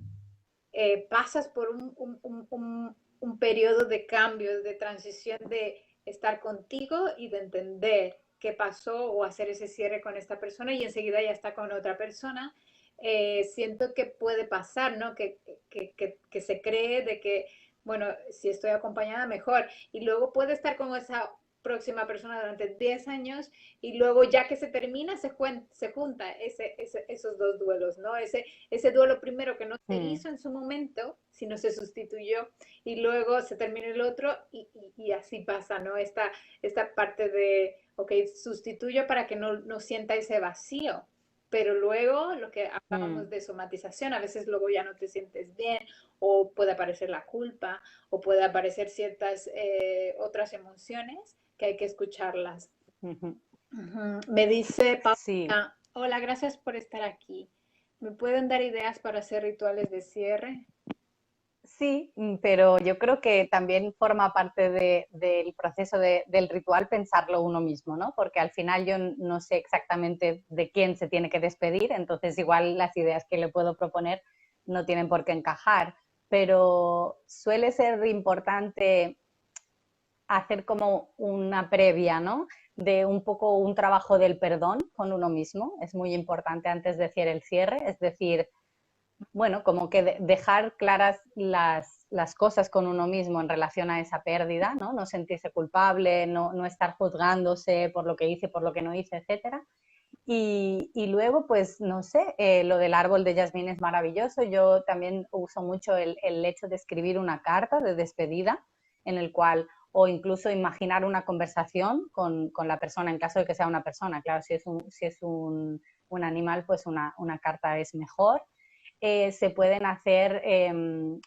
pasas por un periodo de cambio, de transición de estar contigo y de entender qué pasó o hacer ese cierre con esta persona y enseguida ya está con otra persona. Siento que puede pasar, ¿no? Que se cree de que, bueno, si estoy acompañada, mejor. Y luego puede estar con esa próxima persona durante 10 años y luego ya que se termina se junta esos dos duelos, ¿no? Ese duelo primero que no se Mm, hizo en su momento, sino se sustituyó y luego se termina el otro y así pasa, ¿no? Esta parte de, ok, sustituyo para que no sienta ese vacío. Pero luego lo que hablábamos mm. de somatización, a veces luego ya no te sientes bien o puede aparecer la culpa o puede aparecer ciertas otras emociones que hay que escucharlas. Ujú. Me dice Sí, Paula, hola, gracias por estar aquí. ¿Me pueden dar ideas para hacer rituales de cierre? sí, pero yo creo que también forma parte del proceso del ritual pensarlo uno mismo, ¿no? Porque al final yo no sé exactamente de quién se tiene que despedir, entonces igual las ideas que le puedo proponer no tienen por qué encajar, pero suele ser importante hacer como una previa, ¿no? De un poco un trabajo del perdón con uno mismo, es muy importante antes de hacer el cierre, es decir, bueno, como que dejar claras las cosas con uno mismo en relación a esa pérdida, ¿no? No sentirse culpable, no estar juzgándose por lo que hice, por lo que no hice, etcétera. Y luego, pues, no sé, lo del árbol de jazmín es maravilloso. Yo también uso mucho el hecho de escribir una carta de despedida en el cual, o incluso imaginar una conversación con la persona, en caso de que sea una persona. Claro, si es un animal, pues una carta es mejor. Se pueden hacer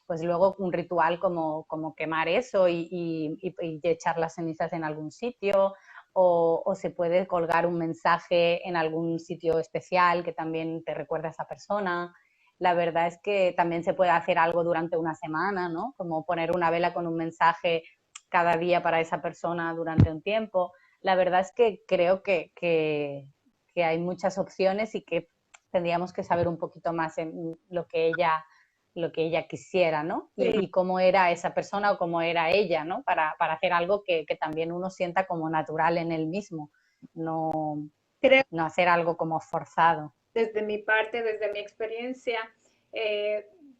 pues luego un ritual como quemar eso y echar las cenizas en algún sitio o se puede colgar un mensaje en algún sitio especial que también te recuerda a esa persona. La verdad es que también se puede hacer algo durante una semana, ¿no? Como poner una vela con un mensaje cada día para esa persona durante un tiempo. La verdad es que creo que hay muchas opciones y que tendríamos que saber un poquito más en lo que ella quisiera, ¿no? Sí, Y cómo era esa persona o cómo era ella, ¿no? Para hacer algo que también uno sienta como natural en él mismo, no, creo no hacer algo como forzado. desde mi parte, desde mi experiencia,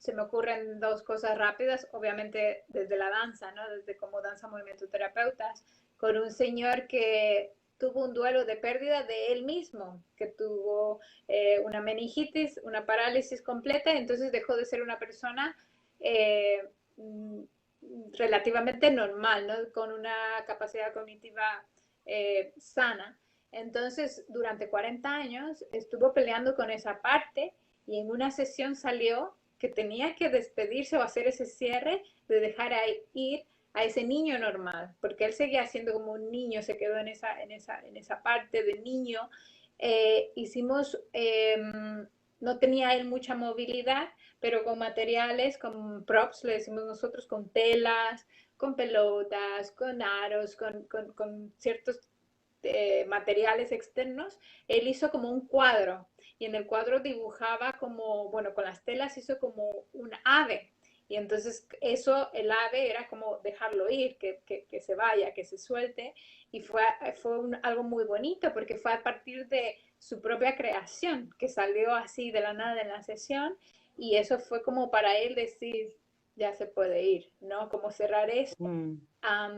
se me ocurren dos cosas rápidas, obviamente desde la danza, ¿no? Desde como danza movimiento terapeutas, con un señor que tuvo un duelo de pérdida de él mismo, que tuvo una meningitis, una parálisis completa, entonces dejó de ser una persona eh, relativamente normal, ¿no? Con una capacidad cognitiva sana. Entonces, durante 40 años estuvo peleando con esa parte y en una sesión salió que tenía que despedirse o hacer ese cierre de dejar ir a ese niño normal, porque él seguía siendo como un niño, se quedó en esa parte de niño. Hicimos, no tenía él mucha movilidad, pero con materiales, con props, le decimos nosotros, con telas, con pelotas, con aros, con ciertos materiales externos, él hizo como un cuadro y en el cuadro dibujaba como, bueno, con las telas hizo como un ave. Y entonces eso, el ave era como dejarlo ir, que se vaya, que se suelte. Y algo muy bonito porque fue a partir de su propia creación, que salió así de la nada en la sesión. Y eso fue como para él decir, ya se puede ir, ¿no? Como cerrar eso.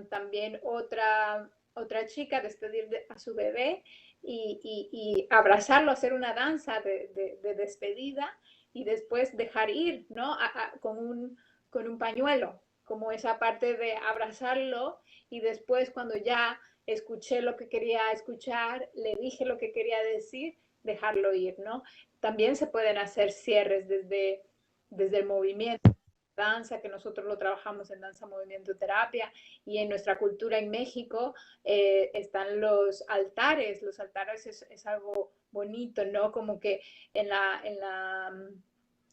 También otra chica despedir a su bebé y abrazarlo, hacer una danza de despedida y después dejar ir, ¿no? Con un pañuelo, como esa parte de abrazarlo y después cuando ya escuché lo que quería escuchar, le dije lo que quería decir, dejarlo ir, ¿no? También se pueden hacer cierres desde el movimiento danza, que nosotros lo trabajamos en danza movimiento terapia y en nuestra cultura en México están los altares. Los altares es algo bonito, ¿no? Como que en la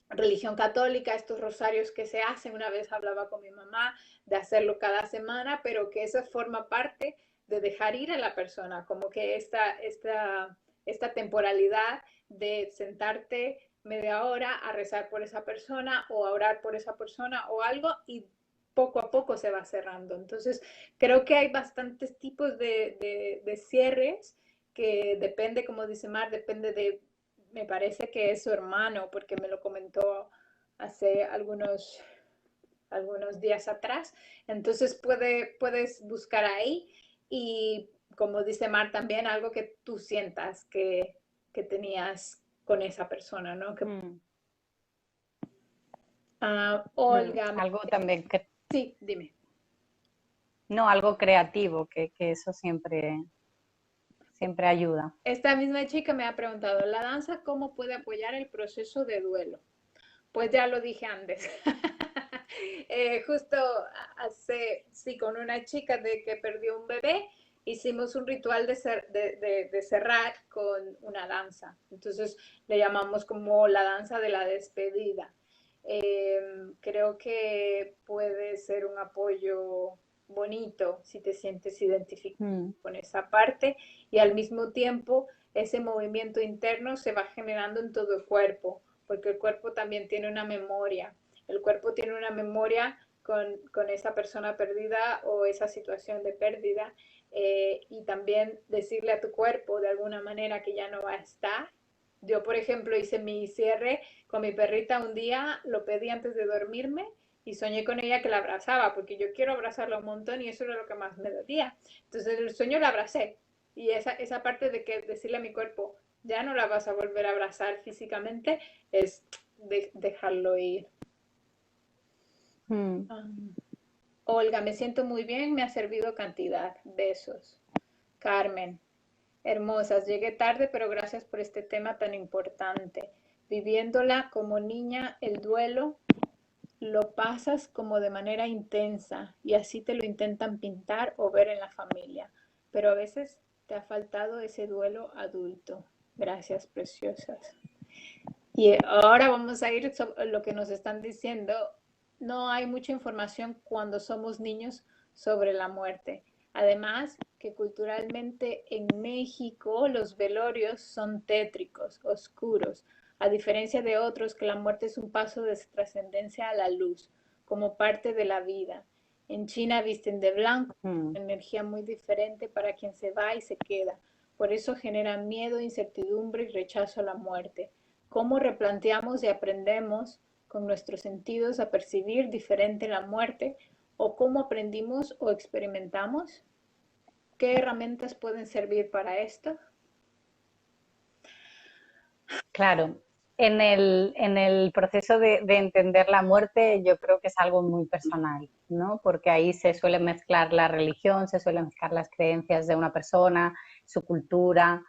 religión católica, estos rosarios que se hacen, una vez hablaba con mi mamá de hacerlo cada semana, pero que eso forma parte de dejar ir a la persona, como que esta temporalidad de sentarte media hora a rezar por esa persona o a orar por esa persona o algo y poco a poco se va cerrando. Entonces, creo que hay bastantes tipos de cierres que depende, como dice Mar, depende de, me parece que es su hermano, porque me lo comentó hace algunos días atrás. Entonces, puedes buscar ahí y, como dice Mar, también algo que tú sientas que tenías con esa persona, ¿no? Olga, Algo también que, sí, dime. no, algo creativo, que eso siempre, siempre ayuda. Esta misma chica me ha preguntado, ¿la danza cómo puede apoyar el proceso de duelo? Pues ya lo dije antes. Justo sí, con una chica de que perdió un bebé, hicimos un ritual de cerrar con una danza. Entonces le llamamos como la danza de la despedida. Creo que puede ser un apoyo bonito si te sientes identificado con esa parte y al mismo tiempo ese movimiento interno se va generando en todo el cuerpo, porque el cuerpo también tiene una memoria. El cuerpo tiene una memoria con esa persona perdida o esa situación de pérdida y también decirle a tu cuerpo de alguna manera que ya no va a estar. Yo, por ejemplo, hice mi cierre con mi perrita un día, lo pedí antes de dormirme y soñé con ella que la abrazaba, porque yo quiero abrazarla un montón y eso era lo que más me dolía. Entonces, en el sueño la abracé y esa parte de que decirle a mi cuerpo, ya no la vas a volver a abrazar físicamente, es dejarlo ir. Olga, me siento muy bien, me ha servido cantidad. Besos. Carmen, hermosas, llegué tarde, pero gracias por este tema tan importante. Viviéndola como niña, el duelo lo pasas como de manera intensa y así te lo intentan pintar o ver en la familia, pero a veces te ha faltado ese duelo adulto. Gracias, preciosas. Y ahora vamos a ir sobre lo que nos están diciendo. No hay mucha información cuando somos niños sobre la muerte. Además, que culturalmente en México los velorios son tétricos, oscuros, a diferencia de otros que la muerte es un paso de trascendencia a la luz, como parte de la vida. En China visten de blanco, energía muy diferente para quien se va y se queda. Por eso genera miedo, incertidumbre y rechazo a la muerte. ¿Cómo replanteamos y aprendemos con nuestros sentidos a percibir diferente la muerte o cómo aprendimos o experimentamos? ¿Qué herramientas pueden servir para esto? Claro, en el proceso de entender la muerte yo creo que es algo muy personal, ¿no? Porque ahí se suele mezclar la religión, se suelen mezclar las creencias de una persona, su cultura.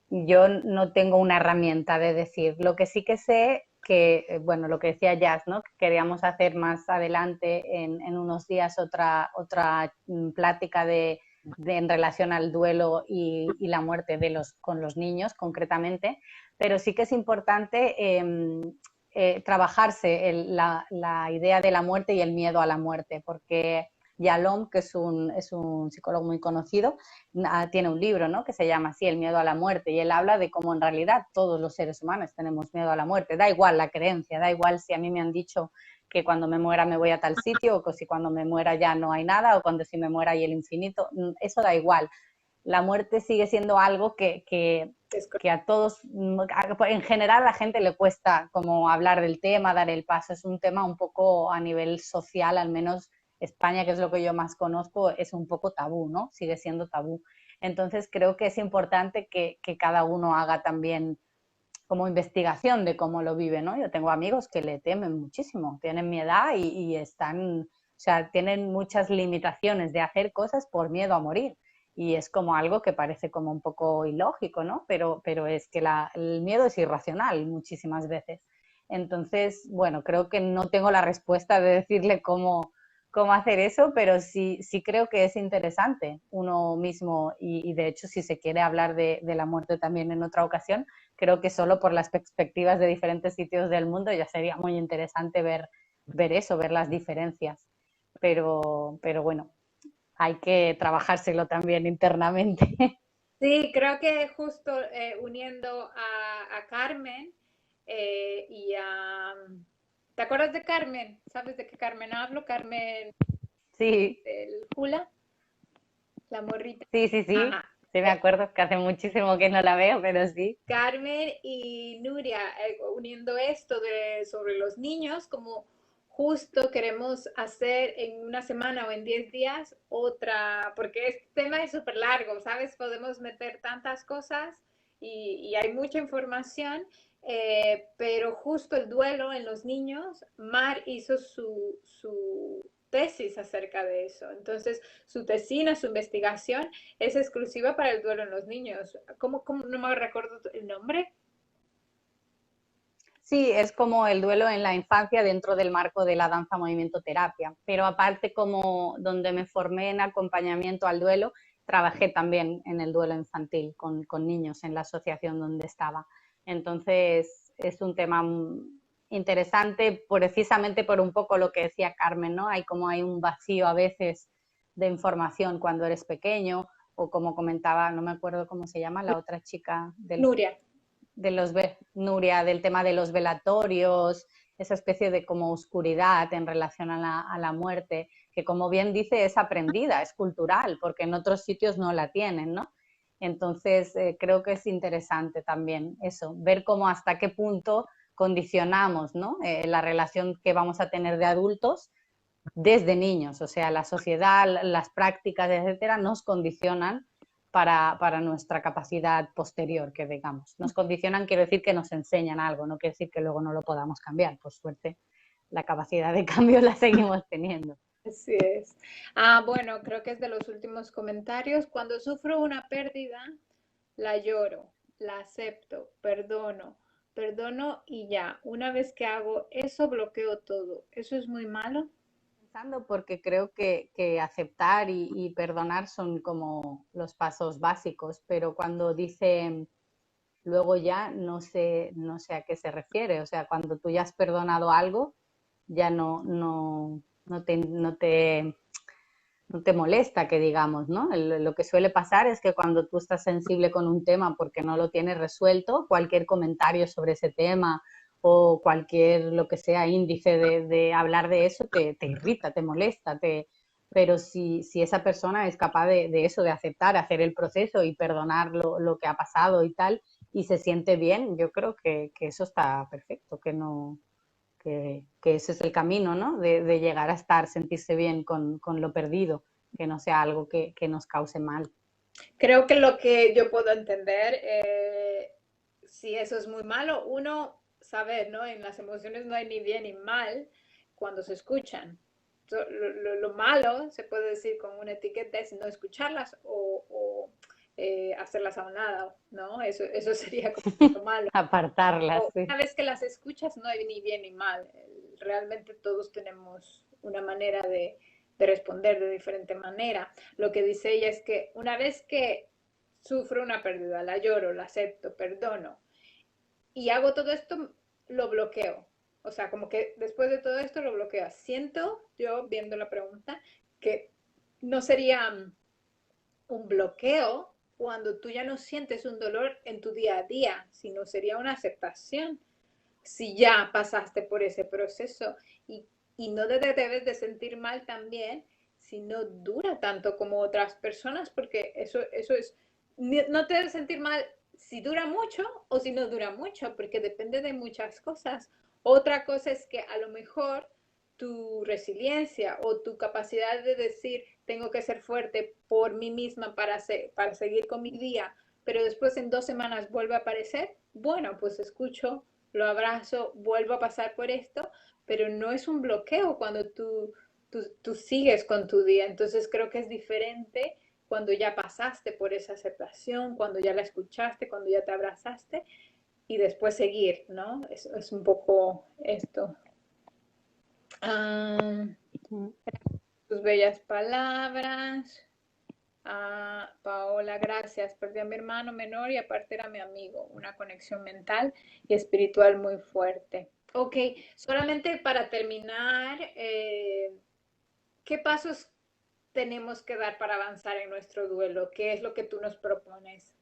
Yo no tengo una herramienta de decir. Lo que sí que sé que, bueno, lo que decía Jazz, ¿no? Que queríamos hacer más adelante en unos días otra plática en relación al duelo y la muerte con los niños concretamente, pero sí que es importante trabajarse la idea de la muerte y el miedo a la muerte, porque Yalom, que es un psicólogo muy conocido, tiene un libro, ¿no? Que se llama así, El miedo a la muerte, y él habla de cómo en realidad todos los seres humanos tenemos miedo a la muerte. Da igual la creencia, da igual si a mí me han dicho que cuando me muera me voy a tal sitio, o que si cuando me muera ya no hay nada, o cuando si me muera hay el infinito, eso da igual. La muerte sigue siendo algo que a todos, en general a la gente le cuesta como hablar del tema, dar el paso. Es un tema un poco a nivel social, al menos España, que es lo que yo más conozco, es un poco tabú, ¿no? Sigue siendo tabú. Entonces creo que es importante que cada uno haga también como investigación de cómo lo vive, ¿no? Yo tengo amigos que le temen muchísimo, tienen mi edad y están, o sea, tienen muchas limitaciones de hacer cosas por miedo a morir. Y es como algo que parece como un poco ilógico, ¿no? Pero es que el miedo es irracional muchísimas veces. Entonces, bueno, creo que no tengo la respuesta de decirle cómo hacer eso, pero sí creo que es interesante uno mismo y de hecho si se quiere hablar de la muerte también en otra ocasión, creo que solo por las perspectivas de diferentes sitios del mundo ya sería muy interesante ver eso, ver las diferencias. Pero bueno, hay que trabajárselo también internamente. Sí, creo que justo uniendo a Carmen y a... ¿Te acuerdas de Carmen? ¿Sabes de qué Carmen hablo? Carmen Sí, del Hula, la morrita. sí, Ajá. sí me acuerdo que hace muchísimo que no la veo, pero sí. Carmen y Nuria, uniendo esto sobre los niños, como justo queremos hacer en una semana o en 10 días otra, porque este tema es súper largo, ¿sabes? Podemos meter tantas cosas y hay mucha información, pero justo el duelo en los niños, Mar hizo su tesis acerca de eso. Entonces, su tesina, su investigación es exclusiva para el duelo en los niños. ¿Cómo no me recuerdo el nombre? Sí, es como el duelo en la infancia dentro del marco de la danza movimiento terapia, pero aparte como donde me formé en acompañamiento al duelo, trabajé también en el duelo infantil con niños en la asociación donde estaba. Entonces es un tema interesante precisamente por un poco lo que decía Carmen, ¿no? Hay un vacío a veces de información cuando eres pequeño o como comentaba, no me acuerdo cómo se llama, la otra chica Nuria. Nuria, del tema de los velatorios, esa especie de como oscuridad en relación a la muerte, que como bien dice es aprendida, es cultural, porque en otros sitios no la tienen, ¿no? Entonces creo que es interesante también eso, ver cómo hasta qué punto condicionamos, ¿no? La relación que vamos a tener de adultos desde niños, o sea, la sociedad, las prácticas, etcétera, nos condicionan para nuestra capacidad posterior, que digamos. Nos condicionan, quiero decir que nos enseñan algo, no quiere decir que luego no lo podamos cambiar, por suerte la capacidad de cambio la seguimos teniendo. Así es. Bueno, creo que es de los últimos comentarios. Cuando sufro una pérdida, la lloro, la acepto, perdono y ya. Una vez que hago eso, bloqueo todo. ¿Eso es muy malo? Pensando porque creo que aceptar y perdonar son como los pasos básicos, pero cuando dice luego ya no sé a qué se refiere, o sea, cuando tú ya has perdonado algo, ya no te molesta que digamos, ¿no? Lo que suele pasar es que cuando tú estás sensible con un tema porque no lo tienes resuelto, cualquier comentario sobre ese tema o cualquier, lo que sea, índice de hablar de eso te irrita, te molesta, pero si esa persona es capaz de eso, de aceptar, hacer el proceso y perdonar lo que ha pasado y tal, y se siente bien, yo creo que eso está perfecto, que no, que ese es el camino, ¿no? De llegar a estar, sentirse bien con lo perdido, que no sea algo que nos cause mal. Creo que lo que yo puedo entender, si eso es muy malo, uno saber, ¿no? En las emociones no hay ni bien ni mal cuando se escuchan. Lo malo, se puede decir con una etiqueta, es no escucharlas o hacerlas a un lado, ¿no? Eso sería como lo malo. Apartarlas, O sí. una vez que las escuchas, no hay ni bien ni mal. Realmente todos tenemos una manera de responder de diferente manera. Lo que dice ella es que una vez que sufro una pérdida, la lloro, la acepto, perdono y hago todo esto, lo bloqueo. O sea, como que después de todo esto lo bloqueo. Siento yo, viendo la pregunta, que no sería un bloqueo cuando tú ya no sientes un dolor en tu día a día, sino sería una aceptación si ya pasaste por ese proceso y no te debes de sentir mal también si no dura tanto como otras personas, porque eso es, no te debes sentir mal si dura mucho o si no dura mucho, porque depende de muchas cosas. Otra cosa es que a lo mejor tu resiliencia o tu capacidad de decir, tengo que ser fuerte por mí misma para seguir con mi día, pero después en 2 semanas vuelve a aparecer, bueno, pues escucho, lo abrazo, vuelvo a pasar por esto, pero no es un bloqueo cuando tú sigues con tu día. Entonces creo que es diferente cuando ya pasaste por esa aceptación, cuando ya la escuchaste, cuando ya te abrazaste y después seguir, ¿no? Es un poco esto. Ah, tus bellas palabras. Ah, Paola, gracias. Perdí a mi hermano menor y aparte era mi amigo. Una conexión mental y espiritual muy fuerte. Ok, solamente para terminar, ¿qué pasos tenemos que dar para avanzar en nuestro duelo? ¿Qué es lo que tú nos propones?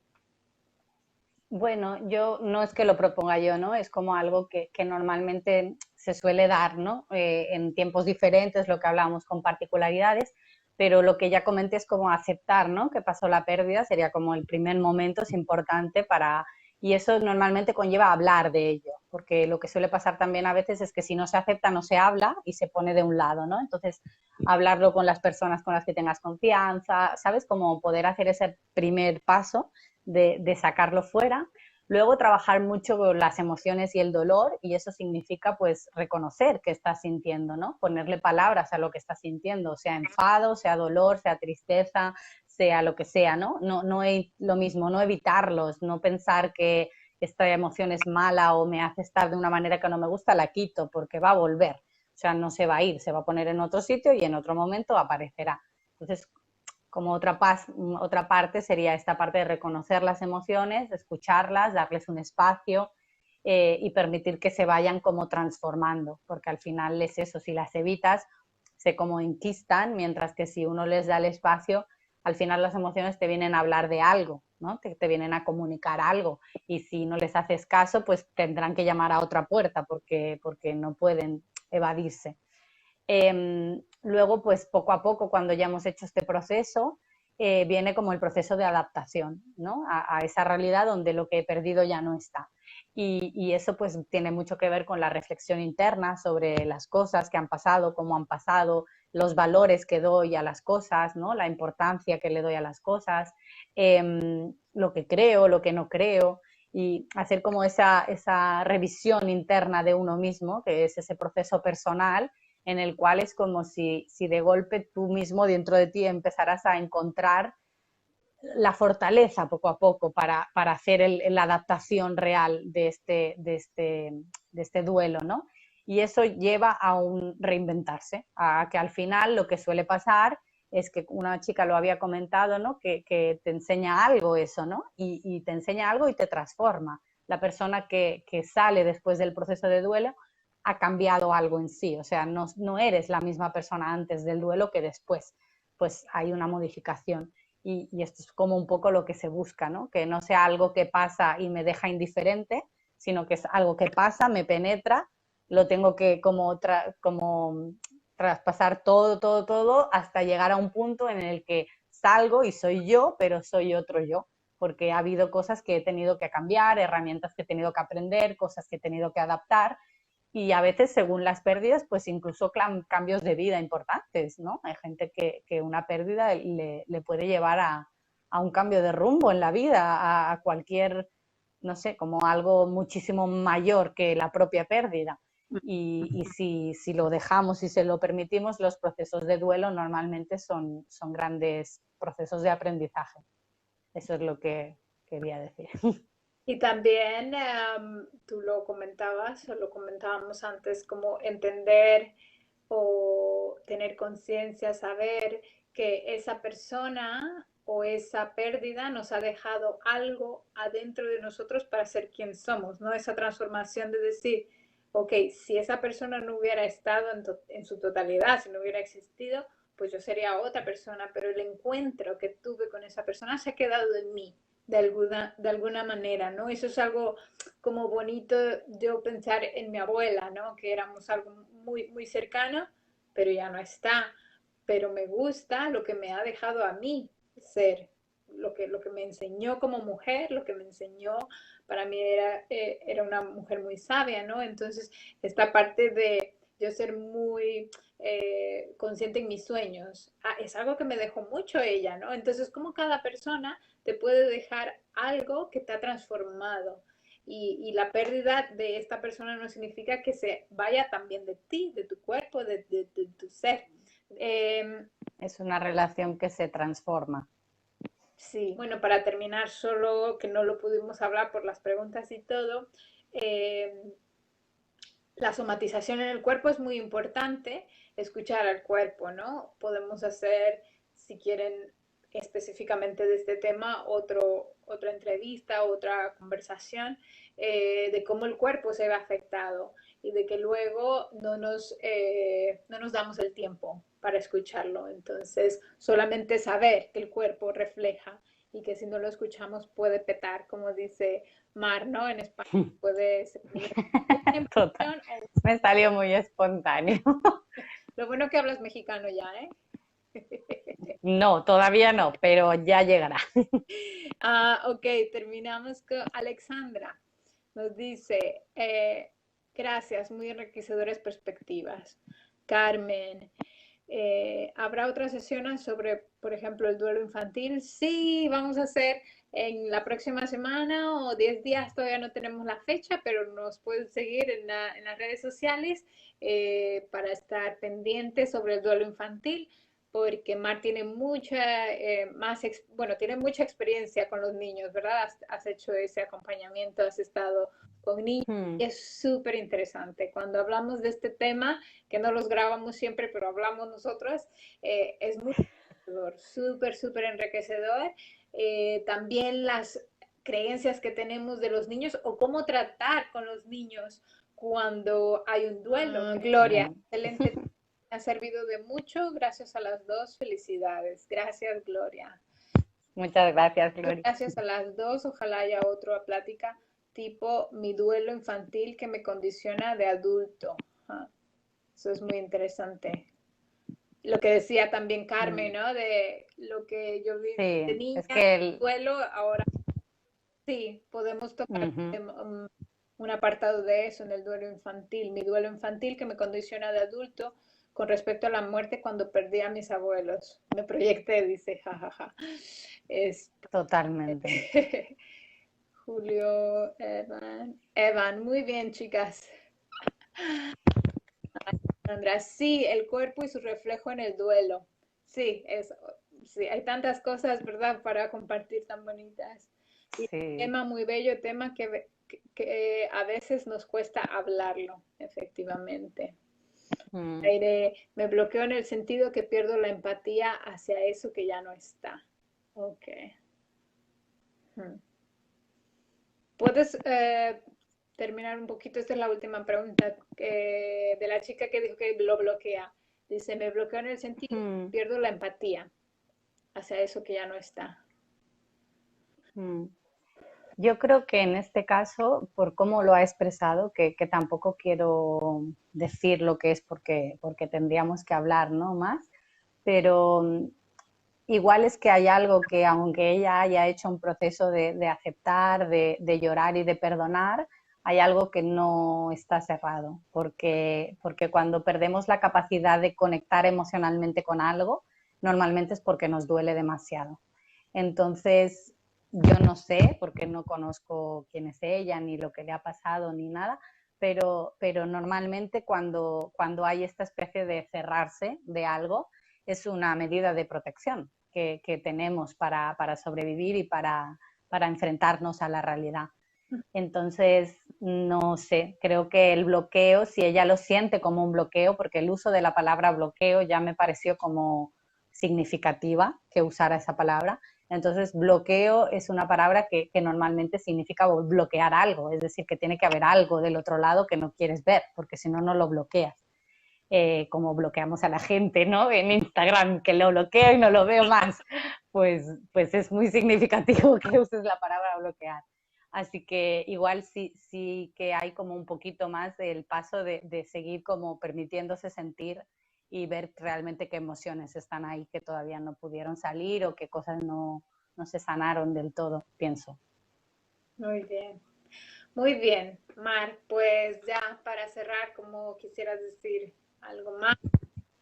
Bueno, yo no es que lo proponga yo, ¿no? Es como algo que normalmente se suele dar, ¿no? En tiempos diferentes, lo que hablábamos con particularidades, pero lo que ya comenté es como aceptar, ¿no? Que pasó la pérdida, sería como el primer momento, es importante para... Y eso normalmente conlleva hablar de ello, porque lo que suele pasar también a veces es que si no se acepta, no se habla y se pone de un lado, ¿no? Entonces, hablarlo con las personas con las que tengas confianza, ¿sabes? Como poder hacer ese primer paso de sacarlo fuera. Luego trabajar mucho con las emociones y el dolor y eso significa pues reconocer qué estás sintiendo, ¿no? Ponerle palabras a lo que estás sintiendo, sea enfado, sea dolor, sea tristeza, sea lo que sea, ¿no? No es lo mismo, no evitarlos, no pensar que esta emoción es mala o me hace estar de una manera que no me gusta, la quito porque va a volver. O sea, no se va a ir, se va a poner en otro sitio y en otro momento aparecerá. Entonces, como otra parte sería esta parte de reconocer las emociones, escucharlas, darles un espacio y permitir que se vayan como transformando, porque al final es eso, si las evitas, se como enquistan, mientras que si uno les da el espacio, al final las emociones te vienen a hablar de algo, ¿no? Te vienen a comunicar algo y si no les haces caso, pues tendrán que llamar a otra puerta porque no pueden evadirse. Luego, pues poco a poco, cuando ya hemos hecho este proceso, viene como el proceso de adaptación, ¿no? A esa realidad donde lo que he perdido ya no está. Y eso pues tiene mucho que ver con la reflexión interna sobre las cosas que han pasado, cómo han pasado, los valores que doy a las cosas, ¿no? La importancia que le doy a las cosas, lo que creo, lo que no creo, y hacer como esa revisión interna de uno mismo, que es ese proceso personal en el cual es como si de golpe tú mismo dentro de ti empezaras a encontrar la fortaleza poco a poco para hacer la adaptación real de este duelo, ¿no? Y eso lleva a un reinventarse, a que al final lo que suele pasar es que una chica lo había comentado, ¿no? Que te enseña algo eso, ¿no? Y te enseña algo y te transforma. La persona que sale después del proceso de duelo ha cambiado algo en sí, o sea, no eres la misma persona antes del duelo que después, pues hay una modificación. Y esto es como un poco lo que se busca, ¿no? Que no sea algo que pasa y me deja indiferente, sino que es algo que pasa, me penetra, lo tengo que como traspasar todo, hasta llegar a un punto en el que salgo y soy yo, pero soy otro yo, porque ha habido cosas que he tenido que cambiar, herramientas que he tenido que aprender, cosas que he tenido que adaptar, y a veces según las pérdidas, pues incluso cambios de vida importantes, ¿no? Hay gente que una pérdida le puede llevar a un cambio de rumbo en la vida, a cualquier, no sé, como algo muchísimo mayor que la propia pérdida. Y si lo dejamos y se lo permitimos, los procesos de duelo normalmente son grandes procesos de aprendizaje. Eso es lo que quería decir. Y también tú lo comentabas, o lo comentábamos antes, como entender o tener conciencia, saber que esa persona o esa pérdida nos ha dejado algo adentro de nosotros para ser quien somos, ¿no? Esa transformación de decir, ok, si esa persona no hubiera estado en su totalidad, si no hubiera existido, pues yo sería otra persona, pero el encuentro que tuve con esa persona se ha quedado en mí de alguna manera, ¿no? Eso es algo como bonito yo pensar en mi abuela, ¿no? Que éramos algo muy, muy cercano, pero ya no está. Pero me gusta lo que me ha dejado a mí ser, lo que me enseñó como mujer, lo que me enseñó, para mí era una mujer muy sabia, ¿no? Entonces, esta parte de yo ser muy consciente en mis sueños, es algo que me dejó mucho ella, ¿no? Entonces, como cada persona te puede dejar algo que te ha transformado. Y la pérdida de esta persona no significa que se vaya también de ti, de tu cuerpo, de tu ser. Es una relación que se transforma. Sí, bueno, para terminar, solo que no lo pudimos hablar por las preguntas y todo, eh, la somatización en el cuerpo es muy importante, escuchar al cuerpo, ¿no? Podemos hacer, si quieren específicamente de este tema, otra entrevista, otra conversación de cómo el cuerpo se ve afectado y de que luego no nos damos el tiempo para escucharlo. Entonces, solamente saber que el cuerpo refleja y que si no lo escuchamos puede petar, como dice Mar, ¿no? En España puede ser Total. Me salió muy espontáneo. Lo bueno que hablas mexicano ya, ¿eh? No, todavía no, pero ya llegará. Ok, terminamos con Alexandra. Nos dice, gracias, muy enriquecedoras perspectivas. Carmen, ¿habrá otras sesiones sobre, por ejemplo, el duelo infantil? Sí, vamos a hacer en la próxima semana o 10 días, todavía no tenemos la fecha, pero nos pueden seguir en las redes sociales para estar pendientes sobre el duelo infantil, porque Mar tiene mucha bueno, tiene mucha experiencia con los niños, ¿verdad? Has hecho ese acompañamiento, has estado con niños. Hmm. Es súper interesante. Cuando hablamos de este tema, que no los grabamos siempre, pero hablamos nosotros, es muy enriquecedor, súper, súper enriquecedor. También las creencias que tenemos de los niños o cómo tratar con los niños cuando hay un duelo. Gloria, excelente. Me ha servido de mucho. Gracias a las dos. Felicidades. Gracias, Gloria. Muchas gracias, Gloria. Gracias a las dos. Ojalá haya otra plática tipo mi duelo infantil que me condiciona de adulto. Eso es muy interesante. Lo que decía también Carmen, ¿no? De lo que yo vi de Sí, niña, es que duelo, ahora sí, podemos tocar un apartado de eso en el duelo infantil. Mi duelo infantil que me condiciona de adulto con respecto a la muerte cuando perdí a mis abuelos. Me proyecté, dice, jajaja. totalmente. Julio, Evan, muy bien, chicas. Sandra, sí, el cuerpo y su reflejo en el duelo. Sí, sí, hay tantas cosas, ¿verdad?, para compartir tan bonitas. Y Sí. tema muy bello, tema que a veces nos cuesta hablarlo, efectivamente. Aire, me bloqueo en el sentido que pierdo la empatía hacia eso que ya no está. Ok. ¿Puedes terminar un poquito? Esta es la última pregunta de la chica que dijo que lo bloquea. Dice, me bloqueo en el sentido que pierdo la empatía hacia eso que ya no está. Yo creo que en este caso, por cómo lo ha expresado, que tampoco quiero decir lo que es porque tendríamos que hablar, ¿no?, más, pero igual es que hay algo que, aunque ella haya hecho un proceso de aceptar, de llorar y de perdonar, hay algo que no está cerrado, porque cuando perdemos la capacidad de conectar emocionalmente con algo, normalmente es porque nos duele demasiado. Entonces, yo no sé, porque no conozco quién es ella, ni lo que le ha pasado, ni nada, pero normalmente cuando hay esta especie de cerrarse de algo, es una medida de protección que tenemos para sobrevivir y para enfrentarnos a la realidad. Entonces, no sé, creo que el bloqueo, si ella lo siente como un bloqueo, porque el uso de la palabra bloqueo ya me pareció como significativa que usara esa palabra. Entonces, bloqueo es una palabra que normalmente significa bloquear algo, es decir, que tiene que haber algo del otro lado que no quieres ver, porque si no, no lo bloqueas. Como bloqueamos a la gente, ¿no? En Instagram, que lo bloqueo y no lo veo más. Pues es muy significativo que uses la palabra bloquear. Así que igual sí que hay como un poquito más del paso de seguir como permitiéndose sentir y ver realmente qué emociones están ahí que todavía no pudieron salir o qué cosas no se sanaron del todo, pienso. Muy bien. Muy bien, Mar, pues ya para cerrar, como quisieras decir algo más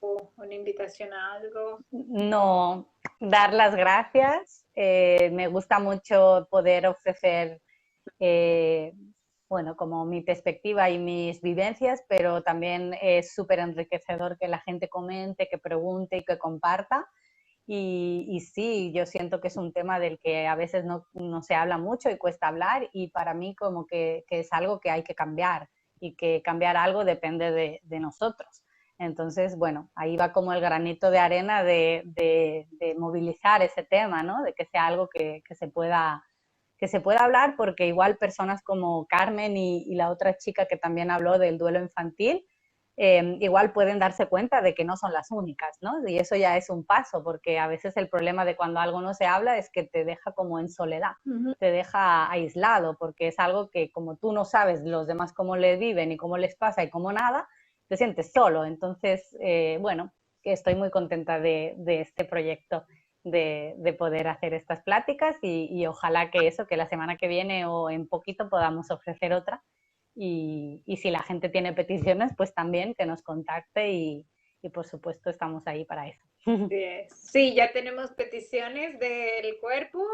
o una invitación a algo. No, dar las gracias. Me gusta mucho poder ofrecer, eh, bueno, como mi perspectiva y mis vivencias, pero también es súper enriquecedor que la gente comente, que pregunte y que comparta. Y sí, yo siento que es un tema del que a veces no se habla mucho y cuesta hablar y para mí como que es algo que hay que cambiar y que cambiar algo depende de nosotros. Entonces, bueno, ahí va como el granito de arena de movilizar ese tema, ¿no? De que sea algo que se pueda hablar, porque igual personas como Carmen y la otra chica que también habló del duelo infantil, igual pueden darse cuenta de que no son las únicas, ¿no? Y eso ya es un paso, porque a veces el problema de cuando algo no se habla es que te deja como en soledad, te deja aislado, porque es algo que como tú no sabes los demás cómo le viven y cómo les pasa y cómo nada, te sientes solo. Entonces, bueno, estoy muy contenta de este proyecto. De poder hacer estas pláticas y ojalá que eso, que la semana que viene o en poquito podamos ofrecer otra y si la gente tiene peticiones, pues también que nos contacte y por supuesto estamos ahí para eso. Sí, ya tenemos peticiones del cuerpo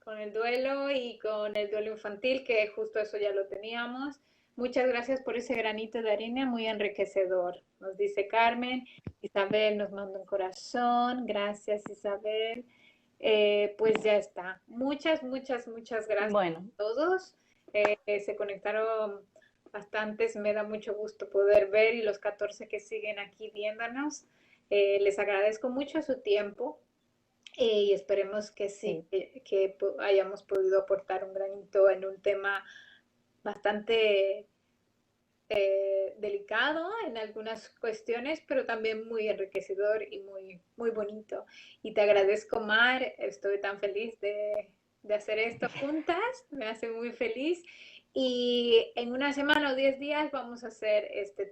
con el duelo y con el duelo infantil, que justo eso ya lo teníamos. Muchas gracias por ese granito de arena, muy enriquecedor, nos dice Carmen. Isabel nos manda un corazón. Gracias, Isabel. Pues ya está. Muchas gracias Bueno, a todos. Se conectaron bastantes, me da mucho gusto poder ver y los 14 que siguen aquí viéndonos. Les agradezco mucho su tiempo y esperemos que sí, sí. que hayamos podido aportar un granito en un tema bastante delicado en algunas cuestiones, pero también muy enriquecedor y muy bonito. Y te agradezco, Mar, estoy tan feliz de hacer esto juntas, me hace muy feliz. Y en una semana o 10 días vamos a hacer este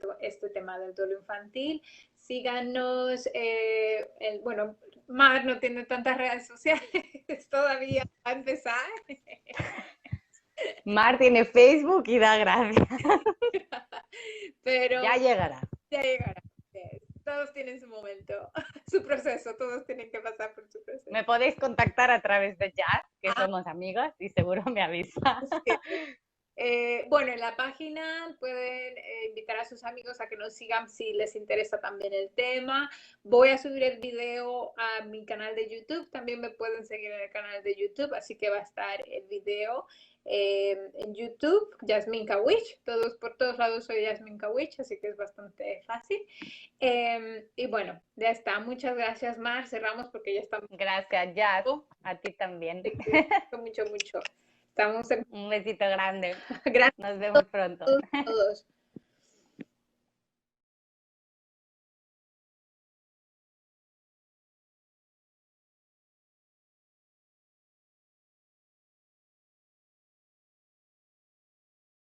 tema del duelo infantil. Síganos, bueno, Mar no tiene tantas redes sociales todavía a empezar. Mar tiene Facebook y da gracias. Pero Ya llegará. ya llegará. Todos tienen su momento, su proceso, todos tienen que pasar por su proceso. Me podéis contactar a través de Jazz, que Ah, somos amigas y seguro me avisa. sí. Bueno, en la página pueden invitar a sus amigos a que nos sigan si les interesa también el tema. Voy a subir el video a mi canal de YouTube. También me pueden seguir en el canal de YouTube, así que va a estar el video en YouTube, Jasmine Kawich. Por todos lados soy Jasmine Kawich, así que es bastante fácil. Y bueno, ya está. Muchas gracias, Mar. Cerramos porque ya estamos. Gracias, Jazz. A ti también. Te cuido mucho. Estamos en... Un besito grande. Gracias Nos vemos a pronto. todos.